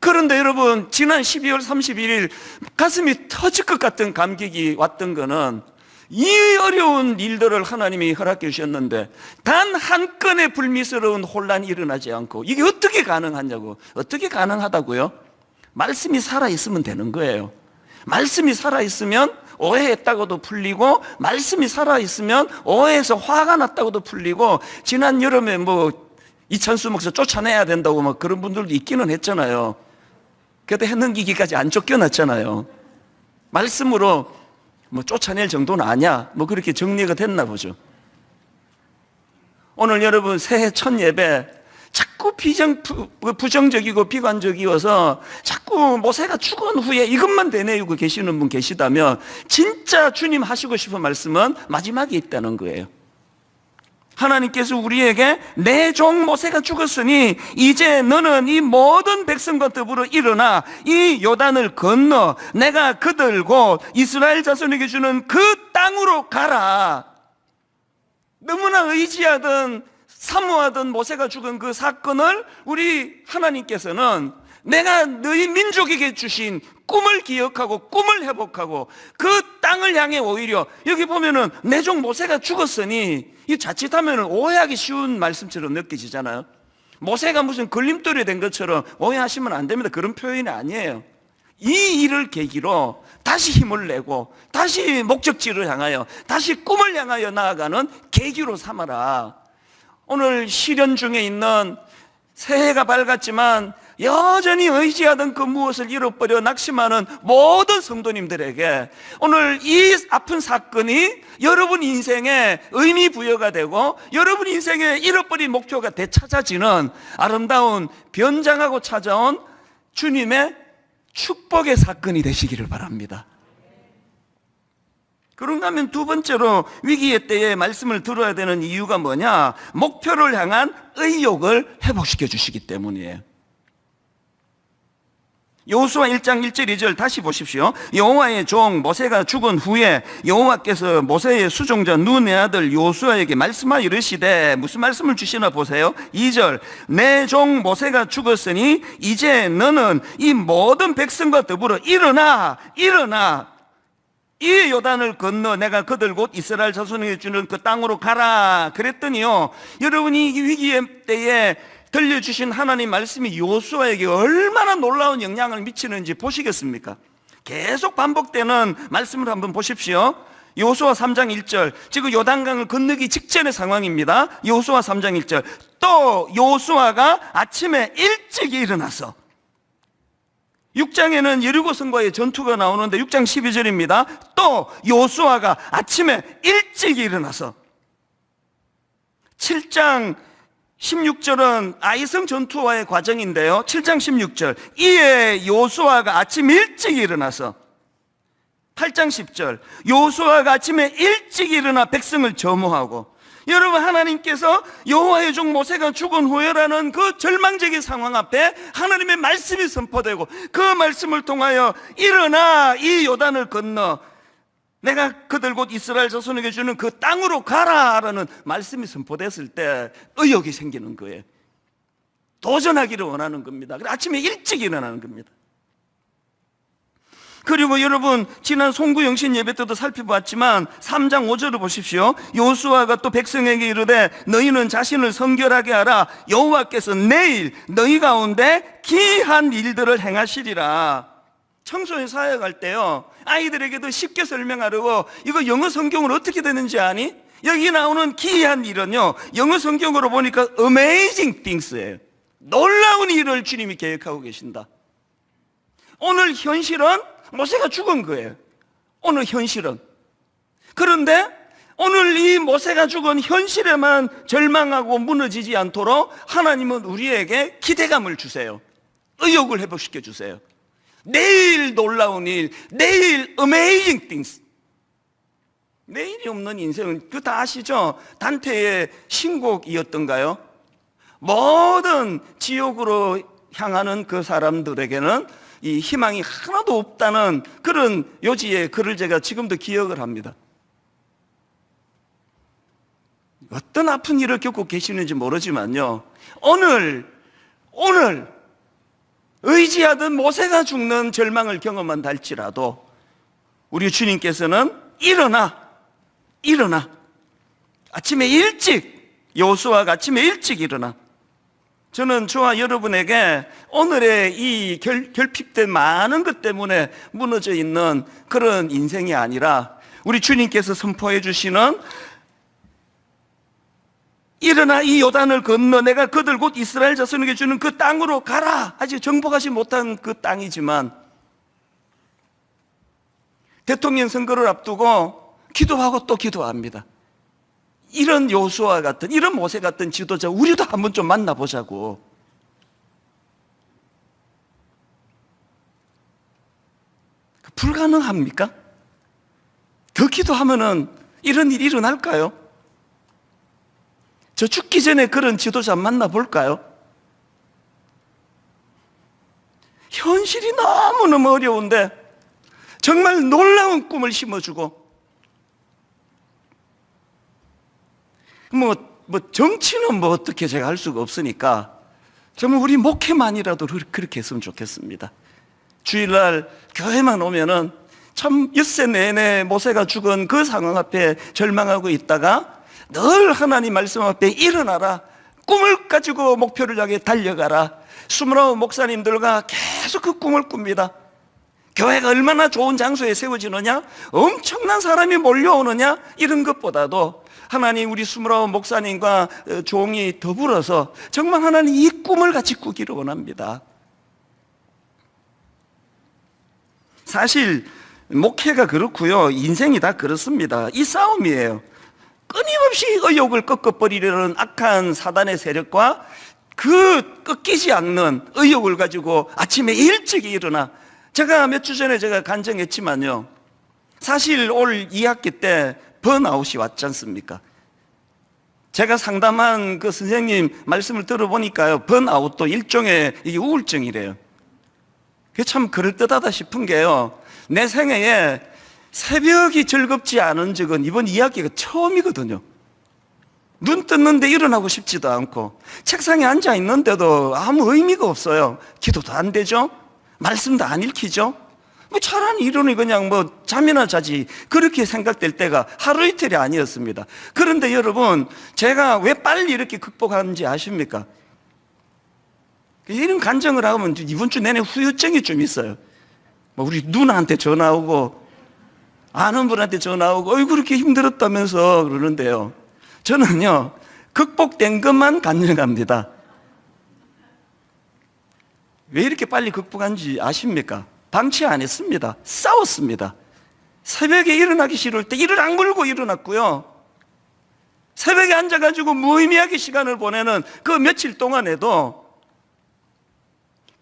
그런데 여러분, 지난 12월 31일 가슴이 터질 것 같은 감격이 왔던 거는 이 어려운 일들을 하나님이 허락해 주셨는데 단 한 건의 불미스러운 혼란이 일어나지 않고, 이게 어떻게 가능하냐고. 어떻게 가능하다고요? 말씀이 살아있으면 되는 거예요. 말씀이 살아있으면 오해했다고도 풀리고, 말씀이 살아있으면 오해해서 화가 났다고도 풀리고, 지난 여름에 이찬수 목사 쫓아내야 된다고 막 그런 분들도 있기는 했잖아요. 그때 해 넘기기까지 안 쫓겨났잖아요. 말씀으로 쫓아낼 정도는 아니야, 그렇게 정리가 됐나 보죠. 오늘 여러분 새해 첫 예배 자꾸 부정적이고 비관적이어서 자꾸 모세가 죽은 후에 이것만 되뇌이고 계시는 분 계시다면, 진짜 주님 하시고 싶은 말씀은 마지막에 있다는 거예요. 하나님께서 우리에게 내 종 모세가 죽었으니 이제 너는 이 모든 백성과 더불어 일어나 이 요단을 건너 내가 그들 곧 이스라엘 자손에게 주는 그 땅으로 가라. 너무나 의지하던 사모하던 모세가 죽은 그 사건을 우리 하나님께서는 내가 너희 민족에게 주신 꿈을 기억하고 꿈을 회복하고 그 땅을 향해, 오히려 여기 보면은 내 종 모세가 죽었으니, 이 자칫하면 오해하기 쉬운 말씀처럼 느껴지잖아요. 모세가 무슨 걸림돌이 된 것처럼 오해하시면 안 됩니다. 그런 표현이 아니에요. 이 일을 계기로 다시 힘을 내고 다시 목적지를 향하여, 다시 꿈을 향하여 나아가는 계기로 삼아라. 오늘 시련 중에 있는, 새해가 밝았지만 여전히 의지하던 그 무엇을 잃어버려 낙심하는 모든 성도님들에게 오늘 이 아픈 사건이 여러분 인생에 의미 부여가 되고 여러분 인생에 잃어버린 목표가 되찾아지는 아름다운 변장하고 찾아온 주님의 축복의 사건이 되시기를 바랍니다. 그런가 하면 두 번째로 위기의 때에 말씀을 들어야 되는 이유가 뭐냐? 목표를 향한 의욕을 회복시켜 주시기 때문이에요. 여호수아 1장 1절 2절 다시 보십시오. 여호와의 종 모세가 죽은 후에 여호와께서 모세의 수종자 눈의 아들 여호수아에게 말씀하여 이르시되, 무슨 말씀을 주시나 보세요. 2절, 내 종 모세가 죽었으니 이제 너는 이 모든 백성과 더불어 일어나 이 요단을 건너 내가 그들 곧 이스라엘 자손에게 주는 그 땅으로 가라. 그랬더니요, 여러분이 이 위기의 때에 들려주신 하나님 말씀이 여호수아에게 얼마나 놀라운 영향을 미치는지 보시겠습니까? 계속 반복되는 말씀을 한번 보십시오. 여호수아 3장 1절, 지금 요단강을 건너기 직전의 상황입니다. 여호수아 3장 1절, 또 여호수아가 아침에 일찍 일어나서, 6장에는 여리고 성과의 전투가 나오는데 6장 12절입니다. 또 여호수아가 아침에 일찍 일어나서, 7장 16절은 아이성 전투와의 과정인데요. 7장 16절, 이에 여호수아가 아침 일찍 일어나서, 8장 10절, 여호수아가 아침에 일찍 일어나 백성을 점호하고, 여러분, 하나님께서 여호와의 종 모세가 죽은 후에라는 그 절망적인 상황 앞에 하나님의 말씀이 선포되고, 그 말씀을 통하여 일어나 이 요단을 건너 내가 그들 곧 이스라엘 자손에게 주는 그 땅으로 가라라는 말씀이 선포됐을 때 의욕이 생기는 거예요. 도전하기를 원하는 겁니다. 아침에 일찍 일어나는 겁니다. 그리고 여러분, 지난 송구영신 예배 때도 살펴봤지만 3장 5절을 보십시오. 여호수아가 또 백성에게 이르되 너희는 자신을 성결하게 하라. 여호와께서 내일 너희 가운데 기이한 일들을 행하시리라. 청소년 사역할 때요, 아이들에게도 쉽게 설명하려고, 이거 영어 성경으로 어떻게 되는지 아니? 여기 나오는 기이한 일은요, 영어 성경으로 보니까 amazing things예요. 놀라운 일을 주님이 계획하고 계신다. 오늘 현실은 모세가 죽은 거예요. 오늘 현실은. 그런데 오늘 이 모세가 죽은 현실에만 절망하고 무너지지 않도록 하나님은 우리에게 기대감을 주세요. 의욕을 회복시켜 주세요. 내일 놀라운 일, 내일 amazing things. 내일이 없는 인생은 그거 다 아시죠? 단테의 신곡이었던가요? 모든 지옥으로 향하는 그 사람들에게는 이 희망이 하나도 없다는 그런 요지의 글을 제가 지금도 기억을 합니다. 어떤 아픈 일을 겪고 계시는지 모르지만요, 오늘 의지하던 모세가 죽는 절망을 경험한다 할지라도 우리 주님께서는 일어나 아침에 일찍, 여호수아가 아침에 일찍 일어나. 저는 저와 여러분에게 오늘의 이 결핍된 많은 것 때문에 무너져 있는 그런 인생이 아니라 우리 주님께서 선포해 주시는 일어나 이 요단을 건너 내가 그들 곧 이스라엘 자손에게 주는 그 땅으로 가라. 아직 정복하지 못한 그 땅이지만 대통령 선거를 앞두고 기도하고 또 기도합니다. 이런 여호수아 같은, 이런 모세 같은 지도자 우리도 한번 좀 만나보자고. 불가능합니까? 더 기도하면은 이런 일이 일어날까요? 저 죽기 전에 그런 지도자 만나볼까요? 현실이 너무너무 어려운데 정말 놀라운 꿈을 심어주고 뭐 정치는 뭐 어떻게 제가 할 수가 없으니까 정말 우리 목회만이라도 그렇게 했으면 좋겠습니다. 주일날 교회만 오면은 참 엿새 내내 모세가 죽은 그 상황 앞에 절망하고 있다가 늘 하나님 말씀 앞에 일어나라, 꿈을 가지고 목표를 향해 달려가라. 29 목사님들과 계속 그 꿈을 꿉니다. 교회가 얼마나 좋은 장소에 세워지느냐, 엄청난 사람이 몰려오느냐, 이런 것보다도 하나님 우리 29 목사님과 종이 더불어서 정말 하나님 이 꿈을 같이 꾸기를 원합니다. 사실 목회가 그렇고요, 인생이 다 그렇습니다. 이 싸움이에요. 끊임없이 의욕을 꺾어버리려는 악한 사단의 세력과 그 꺾이지 않는 의욕을 가지고 아침에 일찍 일어나. 제가 몇 주 전에 제가 간증했지만요, 사실 올 2학기 때 번아웃이 왔지 않습니까? 제가 상담한 그 선생님 말씀을 들어보니까요, 번아웃도 일종의 이게 우울증이래요. 그게 참 그럴듯하다 싶은 게요, 내 생애에 새벽이 즐겁지 않은 적은 이번 2학기가 처음이거든요. 눈 떴는데 일어나고 싶지도 않고 책상에 앉아 있는데도 아무 의미가 없어요. 기도도 안 되죠, 말씀도 안 읽히죠. 뭐 차라리 이러니 그냥 뭐 잠이나 자지, 그렇게 생각될 때가 하루 이틀이 아니었습니다. 그런데 여러분, 제가 왜 빨리 이렇게 극복하는지 아십니까? 이런 간증을 하면 이번 주 내내 후유증이 좀 있어요. 뭐 우리 누나한테 전화 오고 아는 분한테 전화 오고 어이 그렇게 힘들었다면서 그러는데요, 저는요 극복된 것만 간증합니다. 왜 이렇게 빨리 극복한지 아십니까? 방치 안 했습니다. 싸웠습니다. 새벽에 일어나기 싫을 때 이를 악물고 일어났고요, 새벽에 앉아가지고 무의미하게 시간을 보내는 그 며칠 동안에도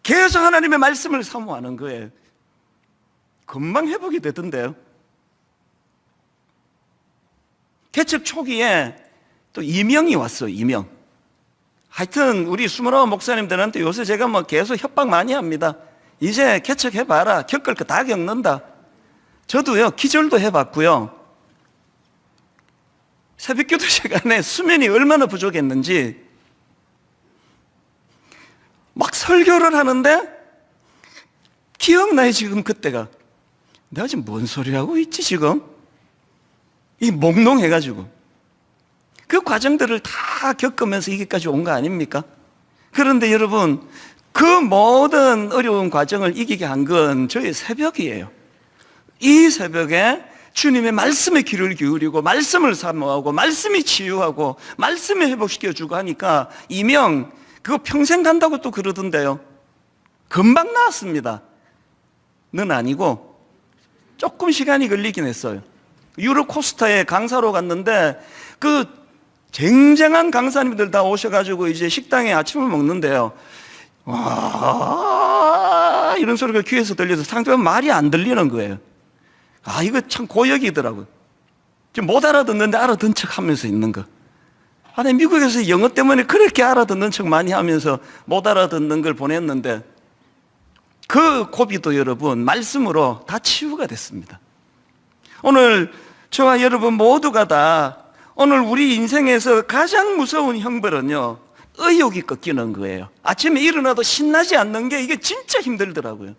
계속 하나님의 말씀을 사모하는 거예요. 금방 회복이 되던데요. 개척 초기에 또 이명이 왔어요. 이명. 하여튼 우리 29 목사님들한테 요새 제가 뭐 계속 협박 많이 합니다. 이제 개척해봐라, 겪을 거 다 겪는다. 저도요 기절도 해봤고요, 새벽기도 시간에 수면이 얼마나 부족했는지 막 설교를 하는데 기억나요. 지금 그때가 내가 지금 뭔 소리 하고 있지 지금, 이 몽롱해가지고 그 과정들을 다 겪으면서 여기까지 온 거 아닙니까? 그런데 여러분, 그 모든 어려운 과정을 이기게 한 건 저희 새벽이에요. 이 새벽에 주님의 말씀에 귀를 기울이고 말씀을 사모하고 말씀이 치유하고 말씀이 회복시켜주고 하니까 이명 그거 평생 간다고 또 그러던데요. 금방 나았습니다. 는 아니고 조금 시간이 걸리긴 했어요. 유럽 코스타에 강사로 갔는데 그 쟁쟁한 강사님들 다 오셔가지고 이제 식당에 아침을 먹는데요, 와 이런 소리가 귀에서 들려서 상대방 말이 안 들리는 거예요. 아 이거 참 고역이더라고요. 지금 못 알아듣는데 알아듣는 척 하면서 있는 거. 아니 미국에서 영어 때문에 그렇게 알아듣는 척 많이 하면서 못 알아듣는 걸 보냈는데 그 고비도 여러분 말씀으로 다 치유가 됐습니다. 오늘 저와 여러분 모두가 다 오늘 우리 인생에서 가장 무서운 형벌은요, 의욕이 꺾이는 거예요. 아침에 일어나도 신나지 않는 게 이게 진짜 힘들더라고요.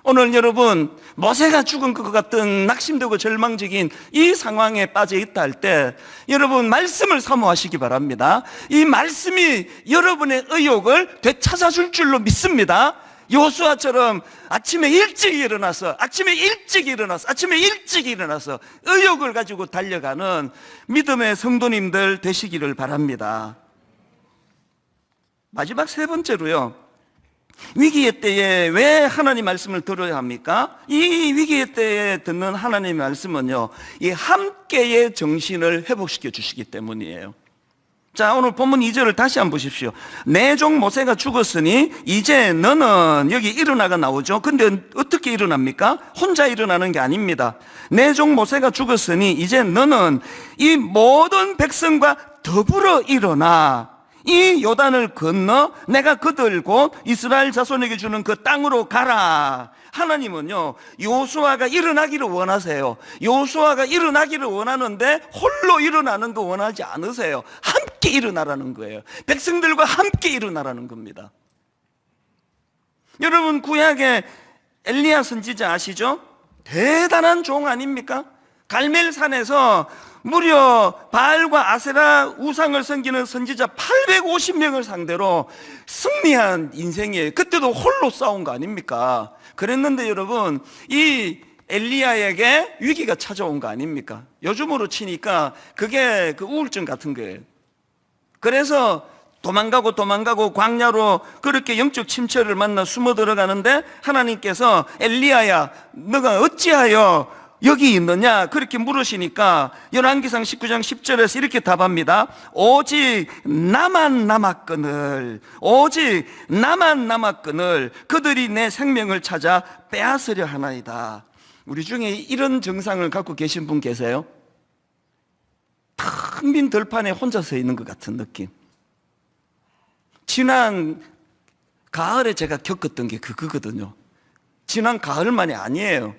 오늘 여러분 모세가 죽은 것 같은 낙심되고 절망적인 이 상황에 빠져 있다 할 때 여러분 말씀을 사모하시기 바랍니다. 이 말씀이 여러분의 의욕을 되찾아줄 줄로 믿습니다. 여호수아처럼 아침에 일찍 일어나서 의욕을 가지고 달려가는 믿음의 성도님들 되시기를 바랍니다. 마지막 세 번째로요, 위기의 때에 왜 하나님 말씀을 들어야 합니까? 이 위기의 때에 듣는 하나님의 말씀은요, 이 함께의 정신을 회복시켜 주시기 때문이에요. 자, 오늘 본문 2절을 다시 한번 보십시오. 내 종 모세가 죽었으니 이제 너는, 여기 일어나가 나오죠. 근데 어떻게 일어납니까? 혼자 일어나는 게 아닙니다. 내 종 모세가 죽었으니 이제 너는 이 모든 백성과 더불어 일어나 이 요단을 건너 내가 그들 곧 이스라엘 자손에게 주는 그 땅으로 가라. 하나님은요, 여호수아가 일어나기를 원하세요. 여호수아가 일어나기를 원하는데 홀로 일어나는 거 원하지 않으세요. 함께 일어나라는 거예요. 백성들과 함께 일어나라는 겁니다. 여러분, 구약의 엘리야 선지자 아시죠? 대단한 종 아닙니까? 갈멜산에서 무려 바알과 아세라 우상을 섬기는 선지자 850명을 상대로 승리한 인생이에요. 그때도 홀로 싸운 거 아닙니까? 그랬는데 여러분, 이 엘리야에게 위기가 찾아온 거 아닙니까? 요즘으로 치니까 그게 그 우울증 같은 거예요. 그래서 도망가고 광야로 그렇게 영적 침체를 만나 숨어 들어가는데 하나님께서 엘리야야, 너가 어찌하여 여기 있느냐? 그렇게 물으시니까 열왕기상 19장 10절에서 이렇게 답합니다. 오직 나만 남았거늘 그들이 내 생명을 찾아 빼앗으려 하나이다. 우리 중에 이런 증상을 갖고 계신 분 계세요? 텅 빈 들판에 혼자 서 있는 것 같은 느낌. 지난 가을에 제가 겪었던 게 그거거든요. 지난 가을만이 아니에요.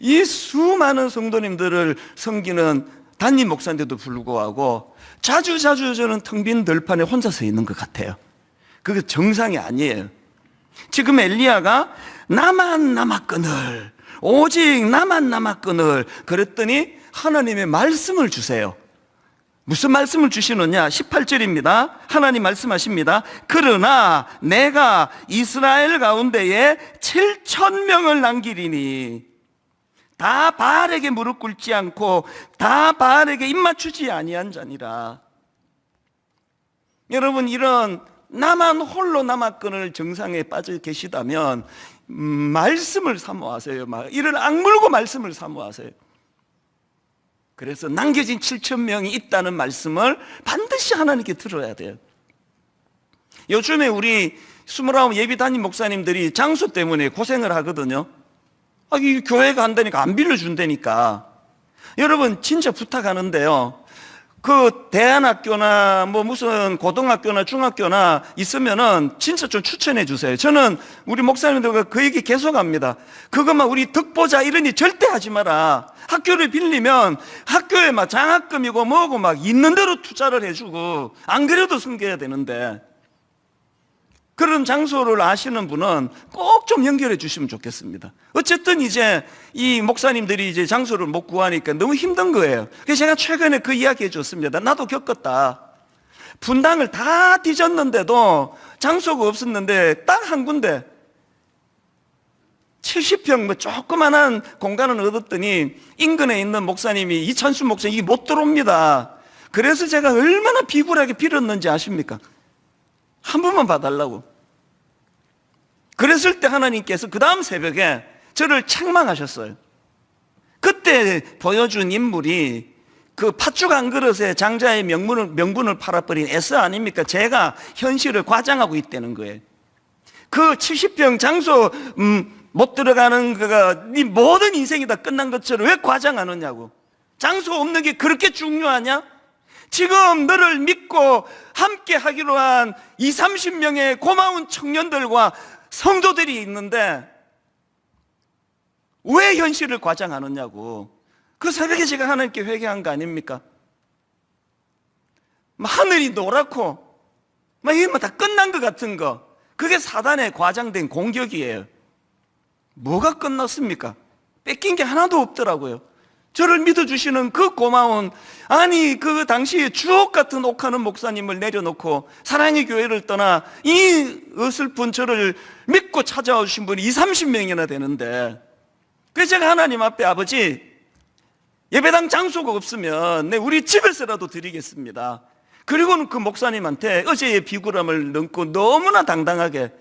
이 수많은 성도님들을 섬기는 담임 목사인데도 불구하고 자주 저는 텅 빈 들판에 혼자 서 있는 것 같아요. 그게 정상이 아니에요. 지금 엘리야가 나만 남았거늘, 오직 나만 남았거늘 그랬더니 하나님의 말씀을 주세요. 무슨 말씀을 주시느냐? 18절입니다. 하나님 말씀하십니다. 그러나 내가 이스라엘 가운데에 7,000명을 남기리니 다 바알에게 무릎 꿇지 않고 다 바알에게 입맞추지 아니한 자니라. 여러분, 이런 나만 홀로 남았거늘 정상에 빠져 계시다면 말씀을 사모하세요. 이를 악물고 말씀을 사모하세요. 그래서 남겨진 7,000명이 있다는 말씀을 반드시 하나님께 들어야 돼요. 요즘에 우리 29 예비 담임 목사님들이 장소 때문에 고생을 하거든요. 이 교회가 한다니까 안 빌려준다니까. 여러분, 진짜 부탁하는데요, 그 대안학교나 뭐 무슨 고등학교나 중학교나 있으면은 진짜 좀 추천해 주세요. 저는 우리 목사님들과 그 얘기 계속 합니다. 그것만 우리 덕보자 이러니 절대 하지 마라. 학교를 빌리면 학교에 막 장학금이고 뭐고 막 있는 대로 투자를 해주고 안 그래도 섬겨야 되는데, 그런 장소를 아시는 분은 꼭 좀 연결해 주시면 좋겠습니다. 어쨌든 이제 이 목사님들이 이제 장소를 못 구하니까 너무 힘든 거예요. 그래서 제가 최근에 그 이야기 해줬습니다. 나도 겪었다. 분당을 다 뒤졌는데도 장소가 없었는데 딱 한 군데 70평 뭐 조그만한 공간을 얻었더니 인근에 있는 목사님이 이찬수 목사님 이게 못 들어옵니다. 그래서 제가 얼마나 비굴하게 빌었는지 아십니까? 한 번만 봐달라고. 그랬을 때 하나님께서 그 다음 새벽에 저를 책망하셨어요. 그때 보여준 인물이 그 팥죽 한 그릇에 장자의 명분을 팔아버린 에스 아닙니까? 제가 현실을 과장하고 있다는 거예요. 그 70평 장소 못 들어가는 그가 네 모든 인생이 다 끝난 것처럼 왜 과장하느냐고. 장소 없는 게 그렇게 중요하냐? 지금 너를 믿고 함께 하기로 한 20-30명의 고마운 청년들과 성도들이 있는데 왜 현실을 과장하느냐고. 그 새벽에 제가 하나님께 회개한 거 아닙니까? 하늘이 노랗고 막 이게 다 끝난 것 같은 거, 그게 사단의 과장된 공격이에요. 뭐가 끝났습니까? 뺏긴 게 하나도 없더라고요. 저를 믿어주시는 그 고마운, 아니 그 당시에 주옥 같은 옥하는 목사님을 내려놓고 사랑의 교회를 떠나 이 어설픈 저를 믿고 찾아와 주신 분이 30명이나 되는데, 그래서 제가 하나님 앞에, 아버지 예배당 장소가 없으면 우리 집에서라도 드리겠습니다. 그리고는 그 목사님한테 어제의 비굴함을 넘고 너무나 당당하게,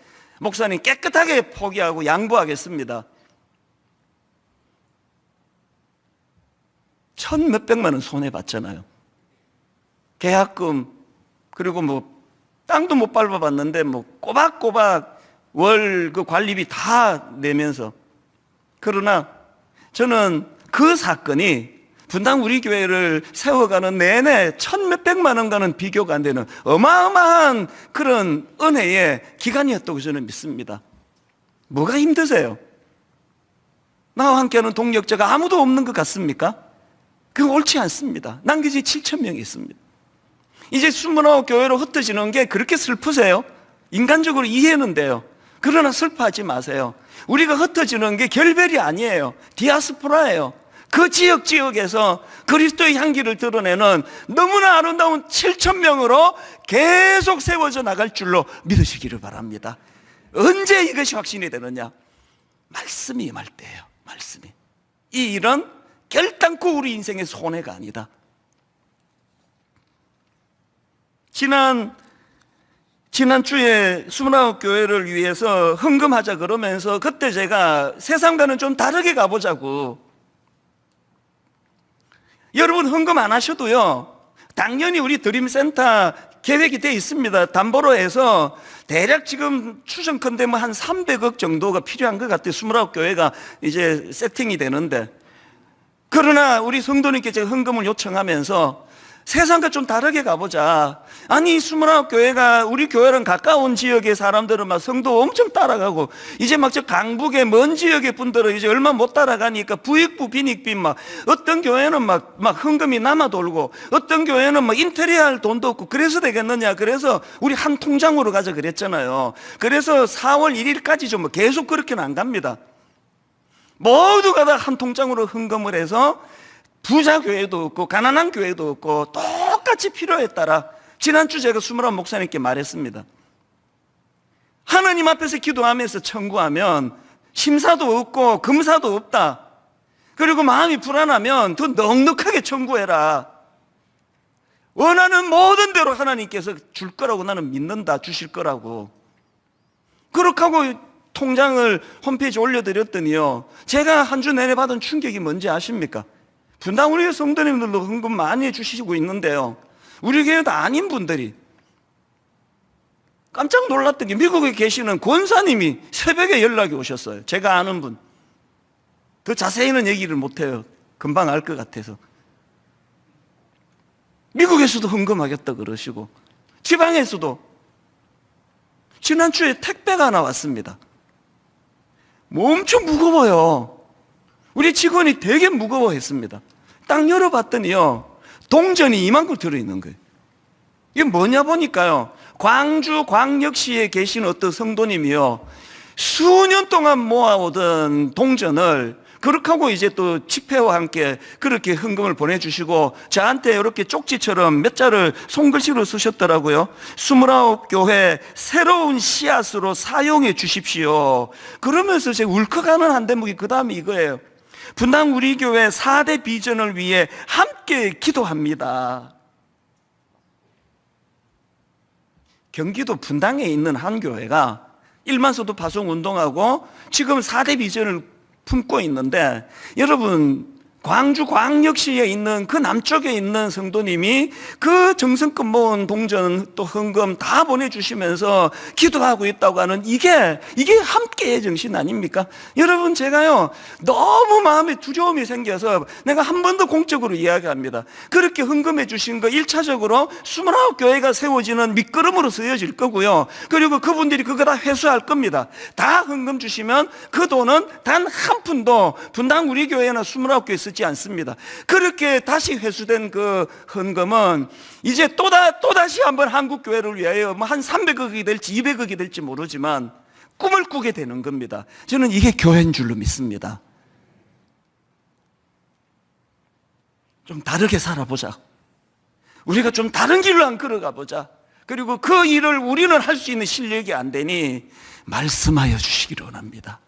목사님 깨끗하게 포기하고 양보하겠습니다. 1,몇백만 원 손해봤잖아요. 계약금, 그리고 뭐 땅도 못 밟아봤는데 뭐 꼬박꼬박 월 그 관리비 다 내면서. 그러나 저는 그 사건이 분당 우리 교회를 세워가는 내내 1,몇백만 원과는 비교가 안 되는 어마어마한 그런 은혜의 기간이었다고 저는 믿습니다. 뭐가 힘드세요? 나와 함께하는 동력자가 아무도 없는 것 같습니까? 그거 옳지 않습니다. 남겨진 7,000명이 있습니다. 이제 29교회로 흩어지는 게 그렇게 슬프세요? 인간적으로 이해는 돼요. 그러나 슬퍼하지 마세요. 우리가 흩어지는 게 결별이 아니에요. 디아스포라예요. 그 지역에서 그리스도의 향기를 드러내는 너무나 아름다운 7,000명으로 계속 세워져 나갈 줄로 믿으시기를 바랍니다. 언제 이것이 확신이 되느냐? 말씀이 임할 때예요. 말씀이. 이 일은 결단코 우리 인생의 손해가 아니다. 지난주에 29교회를 위해서 헌금하자 그러면서 그때 제가 세상과는 좀 다르게 가보자고. 여러분 헌금 안 하셔도요, 당연히 우리 드림센터 계획이 되어 있습니다. 담보로해서 대략 지금 추정컨대 뭐 한 300억 정도가 필요한 것 같아요. 29교회가 이제 세팅이 되는데. 그러나 우리 성도님께 제가 헌금을 요청하면서 세상과 좀 다르게 가보자. 아니 29교회가 우리 교회랑 가까운 지역의 사람들은 막 성도 엄청 따라가고, 이제 막 저 강북의 먼 지역의 분들은 이제 얼마 못 따라가니까 부익부 빈익빈, 막 어떤 교회는 막 헌금이 남아 돌고, 어떤 교회는 막 인테리어 할 돈도 없고. 그래서 되겠느냐, 그래서 우리 한 통장으로 가자 그랬잖아요. 그래서 4월 1일까지 좀 계속 그렇게는 안 갑니다. 모두가 다 한 통장으로 헌금을 해서 부자 교회도 없고 가난한 교회도 없고 똑같이 필요에 따라, 지난주 제가 29 목사님께 말했습니다. 하나님 앞에서 기도하면서 청구하면 심사도 없고 검사도 없다. 그리고 마음이 불안하면 더 넉넉하게 청구해라. 원하는 모든 대로 하나님께서 줄 거라고 나는 믿는다. 주실 거라고. 그렇게 하고 통장을 홈페이지에 올려드렸더니요, 제가 한 주 내내 받은 충격이 뭔지 아십니까? 분당 우리 성도님들도 헌금 많이 해주시고 있는데요, 우리 교회도 아닌 분들이 깜짝 놀랐던 게, 미국에 계시는 권사님이 새벽에 연락이 오셨어요. 제가 아는 분. 더 자세히는 얘기를 못해요. 금방 알 것 같아서. 미국에서도 헌금하겠다 그러시고, 지방에서도. 지난주에 택배가 하나 왔습니다. 뭐 엄청 무거워요. 우리 직원이 되게 무거워했습니다. 딱 열어봤더니요, 동전이 이만큼 들어있는 거예요. 이게 뭐냐 보니까요, 광주 광역시에 계신 어떤 성도님이요, 수년 동안 모아오던 동전을 그렇게 하고 이제 또 칙패와 함께 그렇게 헌금을 보내주시고, 저한테 이렇게 쪽지처럼 몇 자를 손글씨로 쓰셨더라고요. 29교회 새로운 씨앗으로 사용해 주십시오. 그러면서 제가 울컥하는 한 대목이 그 다음에 이거예요. 분당 우리 교회 4대 비전을 위해 함께 기도합니다. 경기도 분당에 있는 한 교회가 일만서도 파송 운동하고 지금 4대 비전을 품고 있는데, 여러분 광주 광역시에 있는 그 남쪽에 있는 성도님이 그 정성껏 모은 동전 또 헌금 다 보내주시면서 기도하고 있다고 하는 이게 함께의 정신 아닙니까? 여러분, 제가요 너무 마음에 두려움이 생겨서 내가 한 번 더 공적으로 이야기합니다. 그렇게 헌금해 주신 거 1차적으로 29교회가 세워지는 밑거름으로 쓰여질 거고요, 그리고 그분들이 그거 다 회수할 겁니다. 다 헌금 주시면 그 돈은 단 한 푼도 분당 우리 교회나 29교회 쓰지 않습니다. 그렇게 다시 회수된 그 헌금은 이제 또다시 한번 한국 교회를 위하여 뭐 한 300억이 될지 200억이 될지 모르지만 꿈을 꾸게 되는 겁니다. 저는 이게 교회인 줄로 믿습니다. 좀 다르게 살아보자. 우리가 좀 다른 길로 안 걸어가 보자. 그리고 그 일을 우리는 할 수 있는 실력이 안 되니 말씀하여 주시기를 원합니다.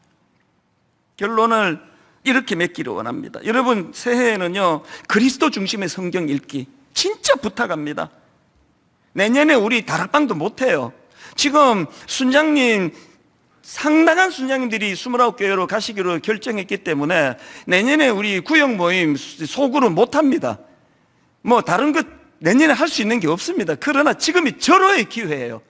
결론을 이렇게 맺기를 원합니다. 여러분, 새해에는요, 그리스도 중심의 성경 읽기 진짜 부탁합니다. 내년에 우리 다락방도 못해요. 지금 순장님, 상당한 순장님들이 29교회로 가시기로 결정했기 때문에 내년에 우리 구역 모임 소그룹 못합니다. 뭐 다른 것 내년에 할 수 있는 게 없습니다. 그러나 지금이 절호의 기회예요.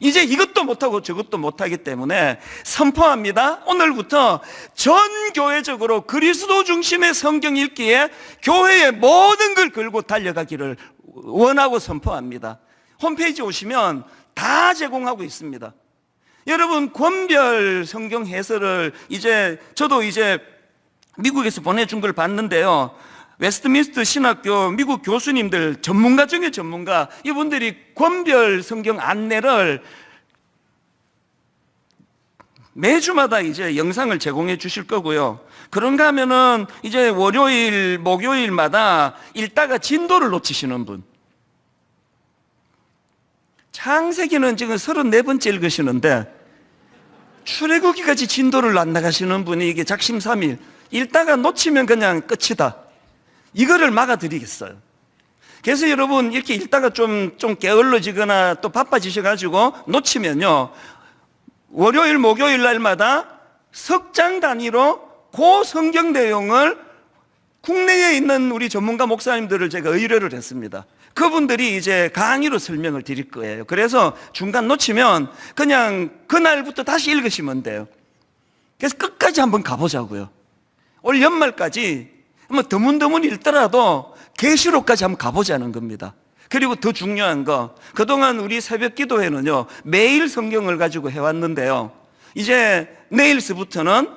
이제 이것도 못하고 저것도 못하기 때문에 선포합니다. 오늘부터 전 교회적으로 그리스도 중심의 성경 읽기에 교회의 모든 걸 걸고 달려가기를 원하고 선포합니다. 홈페이지 오시면 다 제공하고 있습니다. 여러분, 권별 성경 해설을 저도 미국에서 보내준 걸 봤는데요. 웨스트민스터 신학교 미국 교수님들, 전문가 중에 전문가, 이분들이 권별 성경 안내를 매주마다 영상을 제공해 주실 거고요. 그런가 하면은 월요일, 목요일마다 읽다가 진도를 놓치시는 분. 창세기는 지금 34번째 읽으시는데 출애굽기까지 진도를 안 나가시는 분이 이게 작심삼일 읽다가 놓치면 그냥 끝이다. 이거를 막아드리겠어요. 그래서 여러분, 이렇게 읽다가 좀 게을러지거나 또 바빠지셔가지고 놓치면요, 월요일, 목요일 날마다 석장 단위로 그 성경 내용을 국내에 있는 우리 전문가 목사님들을 제가 의뢰를 했습니다. 그분들이 강의로 설명을 드릴 거예요. 그래서 중간 놓치면 그냥 그날부터 다시 읽으시면 돼요. 그래서 끝까지 한번 가보자고요. 올 연말까지 뭐 드문드문 읽더라도 계시록까지 한번 가보자는 겁니다. 그리고 더 중요한 거, 그동안 우리 새벽 기도회는요, 매일 성경을 가지고 해왔는데요, 이제 내일서부터는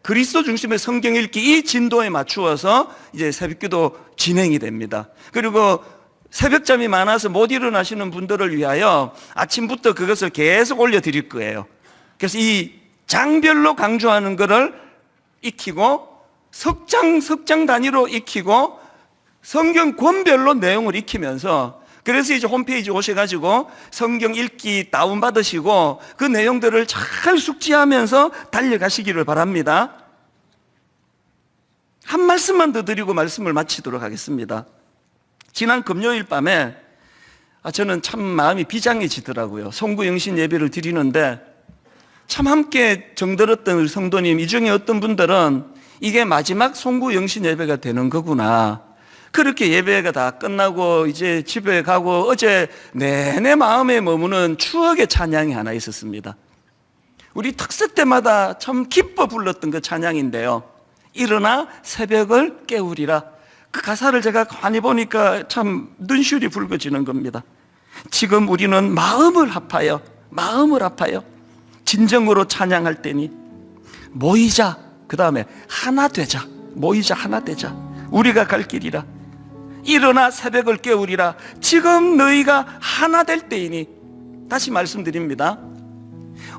그리스도 중심의 성경 읽기 이 진도에 맞추어서 새벽 기도 진행이 됩니다. 그리고 새벽잠이 많아서 못 일어나시는 분들을 위하여 아침부터 그것을 계속 올려드릴 거예요. 그래서 이 장별로 강조하는 것을 익히고 석장 단위로 익히고 성경 권별로 내용을 익히면서, 그래서 홈페이지 오셔가지고 성경 읽기 다운받으시고 그 내용들을 잘 숙지하면서 달려가시기를 바랍니다. 한 말씀만 더 드리고 말씀을 마치도록 하겠습니다. 지난 금요일 밤에 저는 참 마음이 비장해지더라고요. 송구영신 예배를 드리는데 참 함께 정들었던 우리 성도님, 이 중에 어떤 분들은 이게 마지막 송구영신 예배가 되는 거구나, 그렇게 예배가 다 끝나고 이제 집에 가고 어제 내내 마음에 머무는 추억의 찬양이 하나 있었습니다. 우리 특석 때마다 참 기뻐 불렀던 그 찬양인데요, 일어나 새벽을 깨우리라. 그 가사를 제가 가만히 보니까 참 눈시울이 붉어지는 겁니다. 지금 우리는 마음을 합하여 진정으로 찬양할 때니 모이자, 그 다음에 하나 되자, 모이자 하나 되자, 우리가 갈 길이라. 일어나 새벽을 깨우리라. 지금 너희가 하나 될 때이니. 다시 말씀드립니다.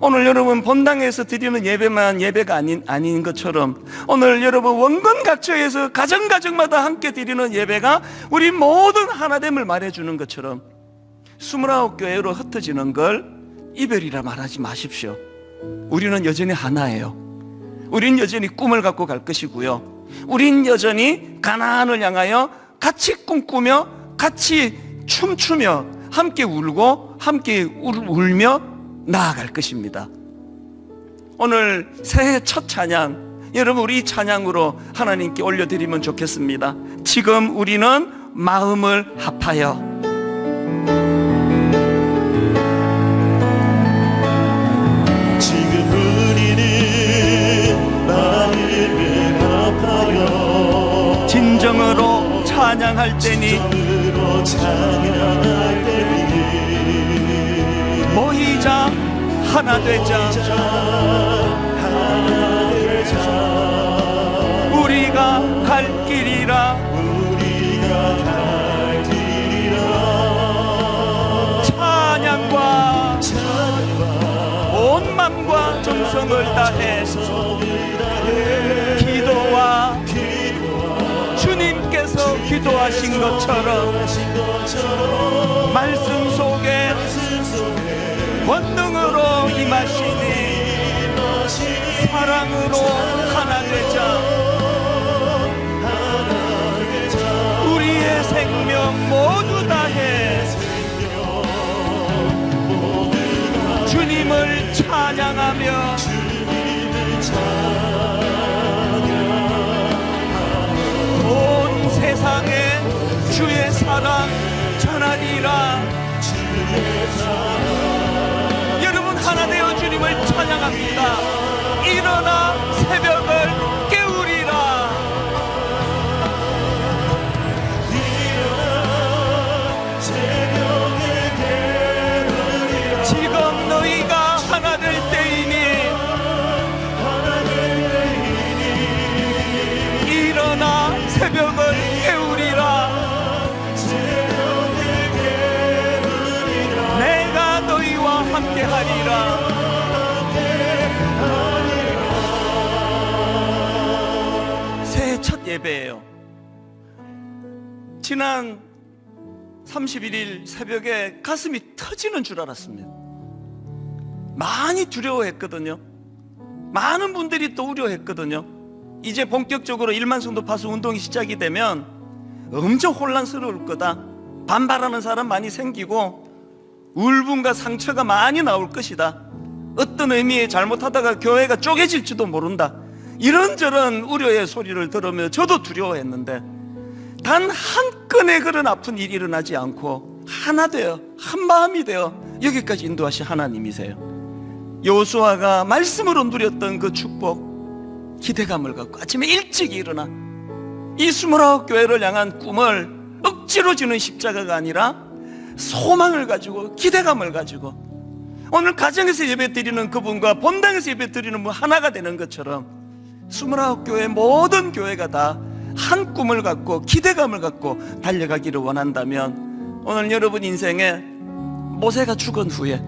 오늘 여러분 본당에서 드리는 예배만 예배가 아닌 것처럼 오늘 여러분 원건 각처에서 가정마다 함께 드리는 예배가 우리 모든 하나됨을 말해주는 것처럼 29교회로 흩어지는 걸 이별이라 말하지 마십시오. 우리는 여전히 하나예요. 우린 여전히 꿈을 갖고 갈 것이고요, 우린 여전히 가나안을 향하여 같이 꿈꾸며 같이 춤추며 함께 울고 함께 울며 나아갈 것입니다. 오늘 새해 첫 찬양, 여러분 우리 찬양으로 하나님께 올려드리면 좋겠습니다. 지금 우리는 마음을 합하여. 지금 우리는 마음을 합하여 진정으로 찬양할 때니 모이자 하나 되자. 온 맘과 정성을 다해 기도와 주님께서 기도하신 것처럼 말씀 속에 권능으로 임하시니 사랑으로 하나 되자 우리의 생명 모두 다해 주님을 찬양하며 온 세상에 주의 사랑 전하리라. 여러분 하나 되어 주님을 찬양합니다. 일어나 새벽을 깨우리라. 지금 너희가 하나 될 때이니 일어나 새벽을 깨우리라. 내가 너희와 함께하리라. 새해 첫 예배예요. 지난 31일 새벽에 가슴이 터지는 줄 알았습니다. 많이 두려워했거든요. 많은 분들이 또 우려했거든요. 이제 본격적으로 1만 성도 파수 운동이 시작이 되면 엄청 혼란스러울 거다. 반발하는 사람 많이 생기고 울분과 상처가 많이 나올 것이다. 어떤 의미에 잘못하다가 교회가 쪼개질지도 모른다. 이런저런 우려의 소리를 들으며 저도 두려워했는데 단 한 건의 그런 아픈 일이 일어나지 않고 하나 되어 한 마음이 되어 여기까지 인도하신 하나님이세요. 여호수아가 말씀으로 누렸던 그 축복, 기대감을 갖고 아침에 일찍 일어나 이 29교회를 향한 꿈을 억지로 지는 십자가가 아니라 소망을 가지고 기대감을 가지고 오늘 가정에서 예배 드리는 그분과 본당에서 예배 드리는 분 하나가 되는 것처럼 29교회 모든 교회가 다 한 꿈을 갖고 기대감을 갖고 달려가기를 원한다면 오늘 여러분 인생에 모세가 죽은 후에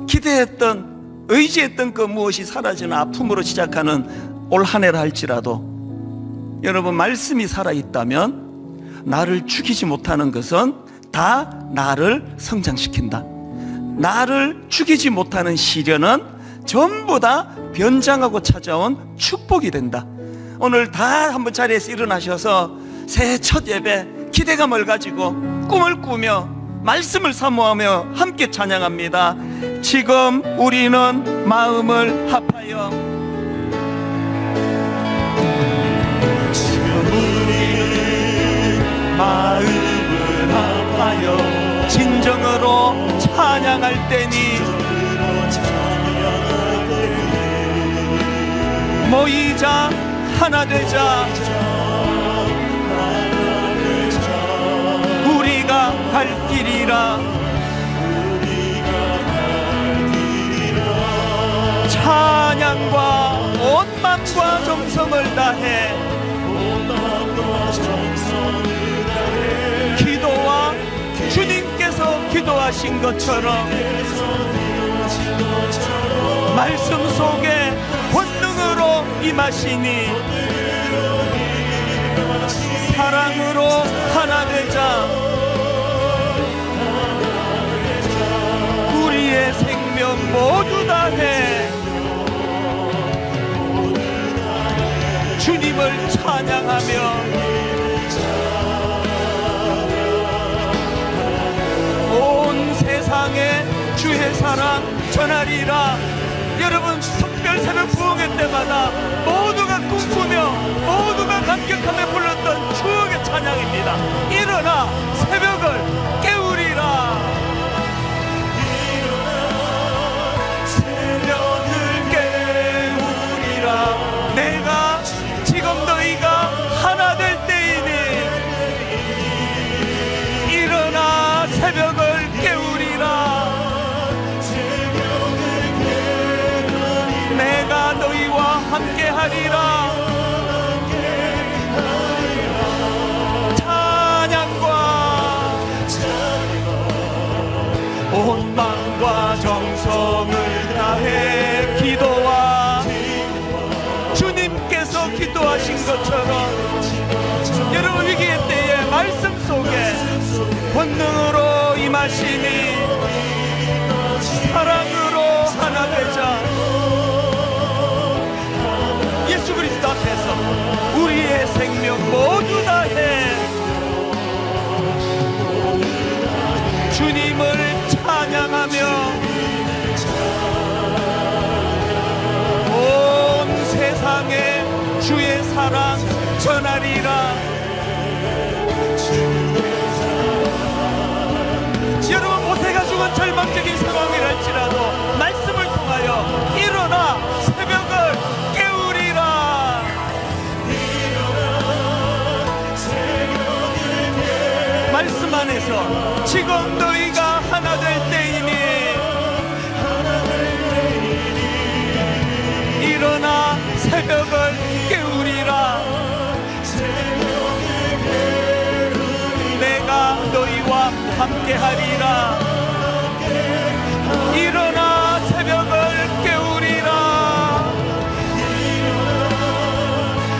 기대했던 의지했던 그 무엇이 사라지는 아픔으로 시작하는 올 한 해라 할지라도 여러분 말씀이 살아있다면 나를 죽이지 못하는 것은 다 나를 성장시킨다. 나를 죽이지 못하는 시련은 전부 다 변장하고 찾아온 축복이 된다. 오늘 다 한번 자리에서 일어나셔서 새해 첫 예배 기대감을 가지고 꿈을 꾸며 말씀을 사모하며 함께 찬양합니다. 지금 우리는 마음을 합하여 지금 우리는 마음을 합하여 진정으로 찬양할 때니 모이자 하나 되자 우리가 갈 길이라 찬양과 온 맘과 정성을 다해 기도와 주님께서 기도하신 것처럼 말씀 속에 권능으로 임하시니 사랑으로 하나 되자 우리의 생명 모두 다해 주님을 찬양하며 온 세상에 주의 사랑 전하리라. 여러분 특별 새벽 부흥회 때마다 모두가 꿈꾸며 모두가 감격하며 불렀던 추억의 찬양입니다. 일어나 새벽을 깨우리라. 새벽을 깨우리라. 내가 지금 너희가 하나 될 때이니 일어나 새벽을 깨우리라. 내가 너희와 함께하리라. 찬양과 나의 기도와 주님께서 기도하신 것처럼 여러분 위기의 때에 말씀 속에 권능으로 임하시니 사랑으로 하나 되자. 예수 그리스도 앞에서 우리의 생명 모두 다해 주님을 찬양하며 온 세상에 주의 사랑 전하리라. 여러분 모세가 죽은 절망적인 상황이랄지라도 말씀을 통하여 일어나 새벽을 깨우리라. 말씀 안에서 지금 너희가 하나 될 때이니 일어나 새벽을 깨우리라. 내가 너희와 함께하리라. 일어나 새벽을 깨우리라.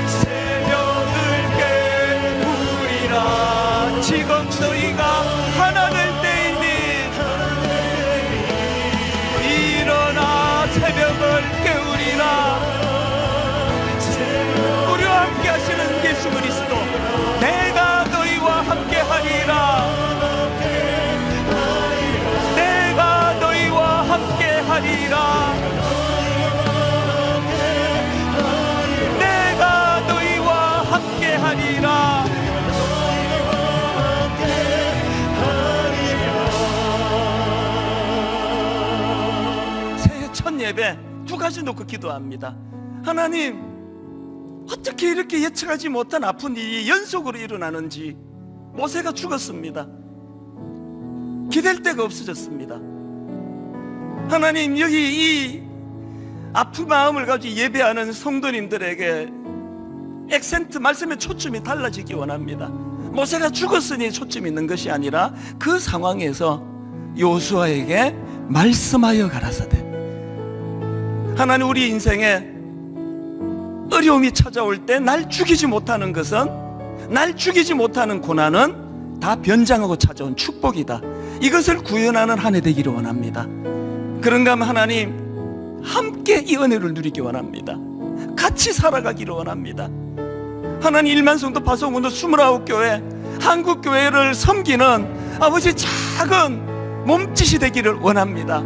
새벽을 깨우리라. 지금 너희가 하나 될 때이니 일어나 새벽을 깨우리라. 우리와 함께 하시는 예수 그리스도, 내가 너희와 함께 하리라. 내가 너희와 함께 하리라. 내가 너희와 함께 하리라. 새해 첫 예배 두 가지 놓고 기도합니다. 하나님, 어떻게 이렇게 예측하지 못한 아픈 일이 연속으로 일어나는지. 모세가 죽었습니다. 기댈 데가 없어졌습니다. 하나님, 여기 이 아픈 마음을 가지고 예배하는 성도님들에게 액센트, 말씀의 초점이 달라지기 원합니다. 모세가 죽었으니 초점이 있는 것이 아니라 그 상황에서 요수아에게 말씀하여 가라사대. 하나님, 우리 인생에 어려움이 찾아올 때 날 죽이지 못하는 것은, 날 죽이지 못하는 고난은 다 변장하고 찾아온 축복이다. 이것을 구현하는 한 해 되기를 원합니다. 그런가 하면 하나님, 함께 이 은혜를 누리기 원합니다. 같이 살아가기를 원합니다. 하나님, 1만 성도 파송운동 29교회 한국교회를 섬기는 아버지 작은 몸짓이 되기를 원합니다.